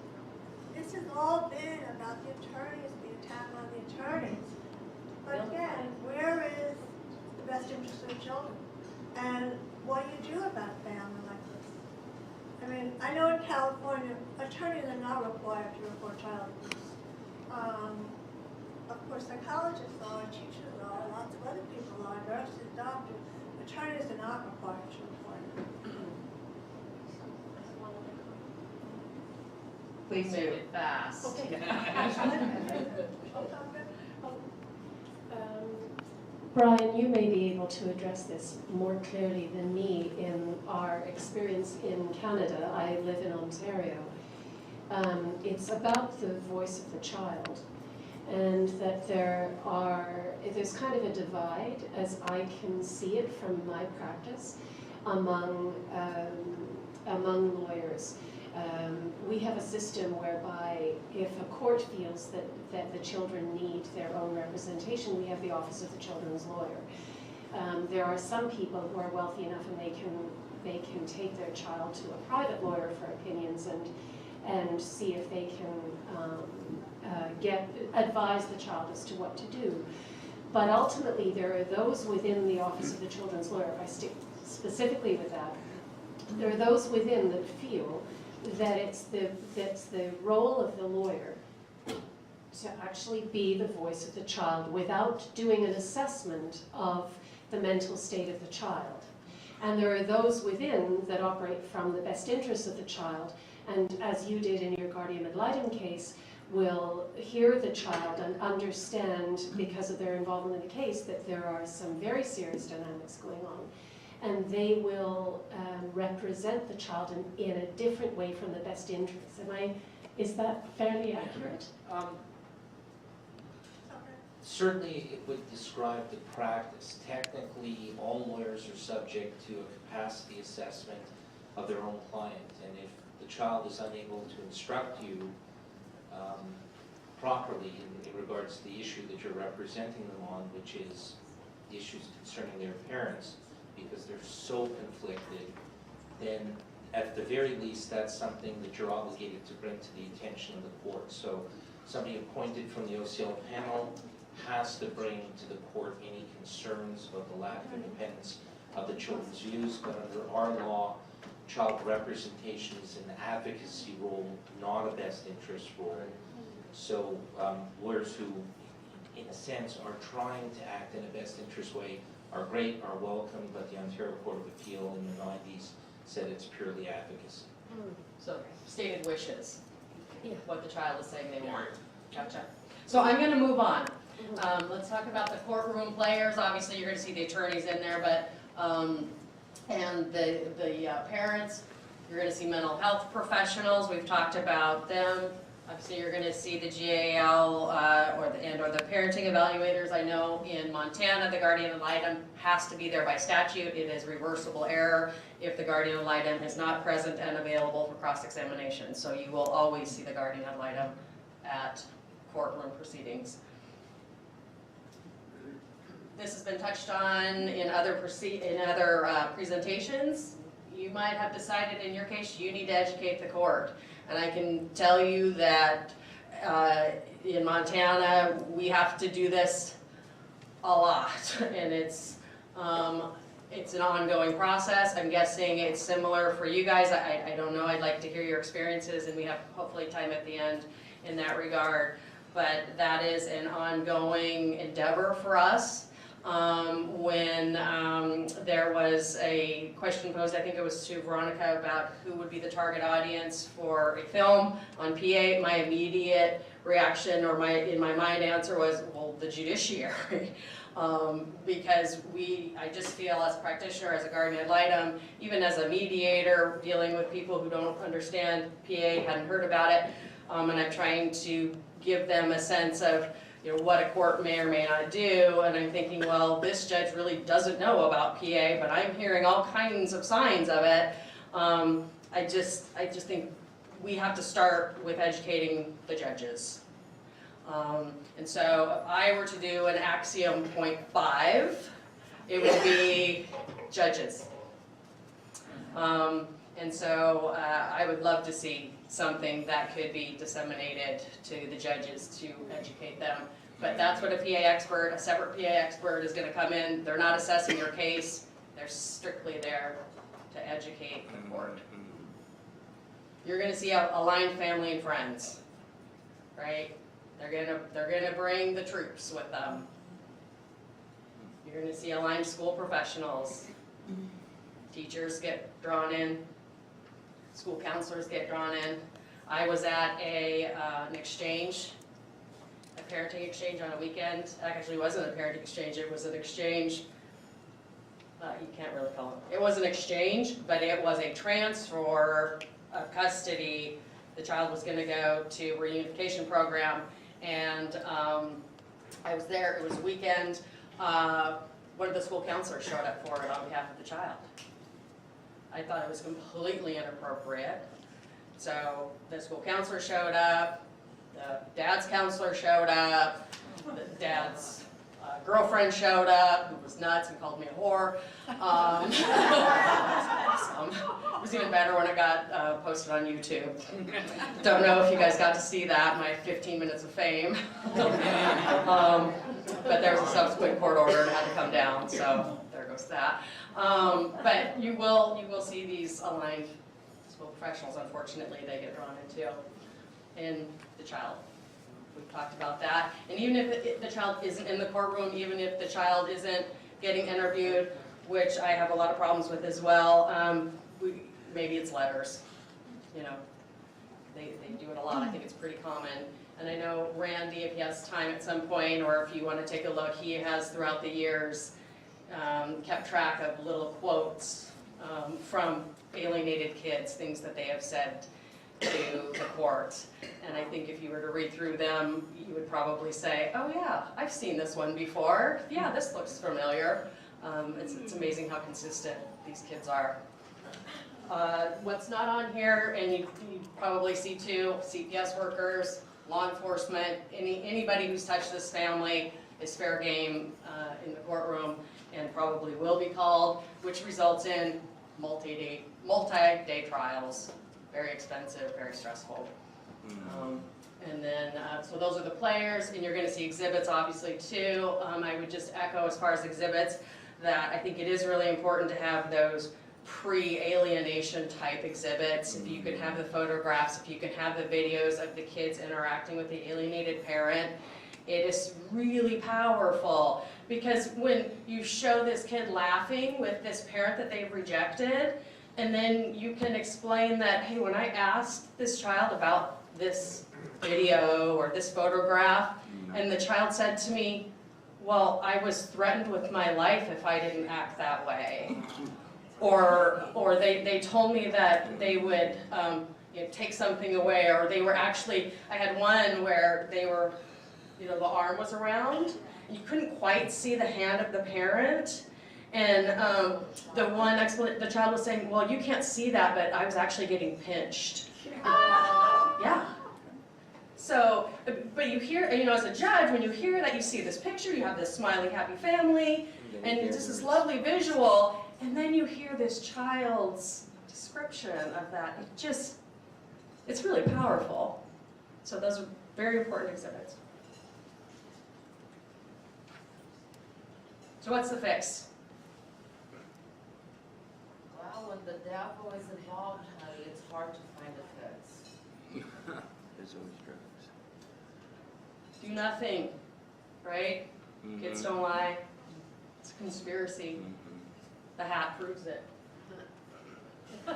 this has all been about the attorneys, the attack on the attorneys. But again, where is the best interest of the children? And what do you do about a family like this? I mean, I know in California, attorneys are not required to report child abuse. Of course, psychologists are, teachers are, lots of other people are, nurses, doctors. Attorneys are not required to report it. Please do. It fast. Okay. Brian, you may be able to address this more clearly than me in our experience in Canada. I live in Ontario. It's about the voice of the child, and that there's kind of a divide, as I can see it from my practice, among lawyers. We have a system whereby if a court feels that the children need their own representation, we have the Office of the Children's Lawyer. There are some people who are wealthy enough and they can take their child to a private lawyer for opinions and see if they can advise the child as to what to do. But ultimately, there are those within the Office of the Children's Lawyer, if I stick specifically with that, there are those within that feel that it's the role of the lawyer to actually be the voice of the child without doing an assessment of the mental state of the child. And there are those within that operate from the best interests of the child, and as you did in your guardian ad litem case, will hear the child and understand, because of their involvement in the case, that there are some very serious dynamics going on. And they will represent the child in a different way from the best interests. Is that fairly accurate? Certainly it would describe the practice. Technically, all lawyers are subject to a capacity assessment of their own client, and if the child is unable to instruct you properly in regards to the issue that you're representing them on, which is the issues concerning their parents, because they're so conflicted, then at the very least that's something that you're obligated to bring to the attention of the court. So somebody appointed from the OCL panel has to bring to the court any concerns about the lack of independence of the children's views, but under our law, child representation is an advocacy role, not a best interest role. So lawyers who, in a sense, are trying to act in a best interest way are great, are welcome, but the Ontario Court of Appeal in the 90s said it's purely advocacy. So stated wishes, what the child is saying they want. Gotcha. So I'm gonna move on. Let's talk about the courtroom players. Obviously, you're gonna see the attorneys in there, but, and the parents, you're gonna see mental health professionals. We've talked about them. Obviously, you're gonna see the GAL, or the parenting evaluators. I know in Montana, the guardian ad litem has to be there by statute. It is reversible error if the guardian ad litem is not present and available for cross-examination. So you will always see the guardian ad litem at courtroom proceedings. This has been touched on in other presentations. You might have decided in your case you need to educate the court. And I can tell you that in Montana, we have to do this a lot. And it's an ongoing process. I'm guessing it's similar for you guys. I don't know. I'd like to hear your experiences, and we have hopefully time at the end in that regard. But that is an ongoing endeavor for us. When there was a question posed, I think it was to Veronica, about who would be the target audience for a film on PA, my immediate reaction, or in my mind answer was, well, the judiciary. Because I just feel as a practitioner, as a guardian ad litem, even as a mediator dealing with people who don't understand PA, hadn't heard about it, and I'm trying to give them a sense of what a court may or may not do, and I'm thinking, well, this judge really doesn't know about PA, but I'm hearing all kinds of signs of it. I just think we have to start with educating the judges. And so if I were to do an axiom 0.5, it would be judges. And so I would love to see something that could be disseminated to the judges to educate them. But that's what a separate PA expert is going to come in. They're not assessing your case. They're strictly there to educate the court. You're going to see aligned family and friends, right? They're gonna bring the troops with them. You're going to see aligned school professionals. Teachers get drawn in. School counselors get drawn in. I was at an exchange, a parenting exchange on a weekend. It actually wasn't a parenting exchange, it was an exchange. You can't really call it. It was an exchange, but it was a transfer of custody. The child was going to go to a reunification program, and I was there. It was a weekend. One of the school counselors showed up for it on behalf of the child. I thought it was completely inappropriate. So the school counselor showed up, the dad's counselor showed up, the dad's girlfriend showed up, who was nuts and called me a whore. It was awesome. It was even better when it got posted on YouTube. Don't know if you guys got to see that, my 15 minutes of fame. But there was a subsequent court order and it had to come down, so there goes that. But you will see these aligned school professionals. Unfortunately, they get drawn into in the child. We've talked about that. And even if the child isn't in the courtroom, even if the child isn't getting interviewed, which I have a lot of problems with as well, maybe it's letters. You know, they do it a lot. I think it's pretty common. And I know Randy, if he has time at some point, or if you want to take a look, he has throughout the years kept track of little quotes from alienated kids, things that they have said to the court. And I think if you were to read through them, you would probably say, oh yeah, I've seen this one before. Yeah, this looks familiar. It's amazing how consistent these kids are. What's not on here, and you probably see too, CPS workers, law enforcement, anybody who's touched this family is fair game in the courtroom and probably will be called, which results in multi-day trials. Very expensive, very stressful. And then, so those are the players, and you're going to see exhibits obviously too. I would just echo as far as exhibits that I think it is really important to have those pre-alienation type exhibits. If you can have the photographs, if you can have the videos of the kids interacting with the alienated parent, it is really powerful. Because when you show this kid laughing with this parent that they've rejected, and then you can explain that, hey, when I asked this child about this video or this photograph, And the child said to me, well, I was threatened with my life if I didn't act that way. Or they told me that they would take something away, or they were actually, I had one where they were, the arm was around, and you couldn't quite see the hand of the parent. And the child was saying, well, you can't see that, but I was actually getting pinched. Yeah. So, but you hear, as a judge, when you hear that, you see this picture, you have this smiling, happy family, and just this lovely visual, and then you hear this child's description of that. It's really powerful. So those are very important exhibits. So what's the fix? Well, when the devil is involved, honey, it's hard to find a fix. There's always drugs. Do nothing, right? Kids don't lie. It's a conspiracy. The hat proves it. I'm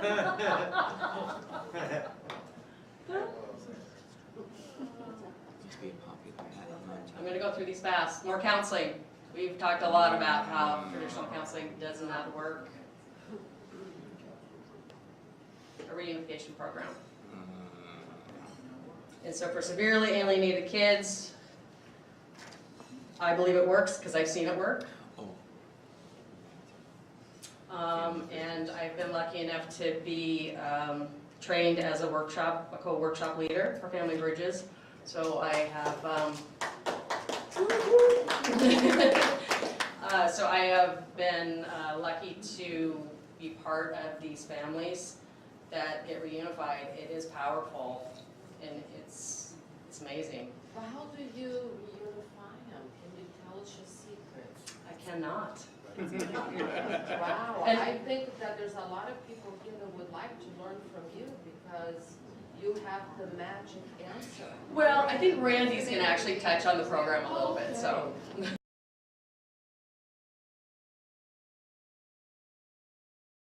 going to go through these fast. More counseling. We've talked a lot about how traditional counseling does not work. A reunification program. And so for severely alienated kids, I believe it works because I've seen it work. And I've been lucky enough to be trained as a co-workshop leader for Family Bridges. So I have been lucky to be part of these families that get reunified. It is powerful, and it's amazing. But how do you reunify them? Can you tell us your secrets? I cannot. Wow, And I think that there's a lot of people here that would like to learn from you because you have the magic answer. Well, I think Randy's going to actually touch on the program a little bit, so.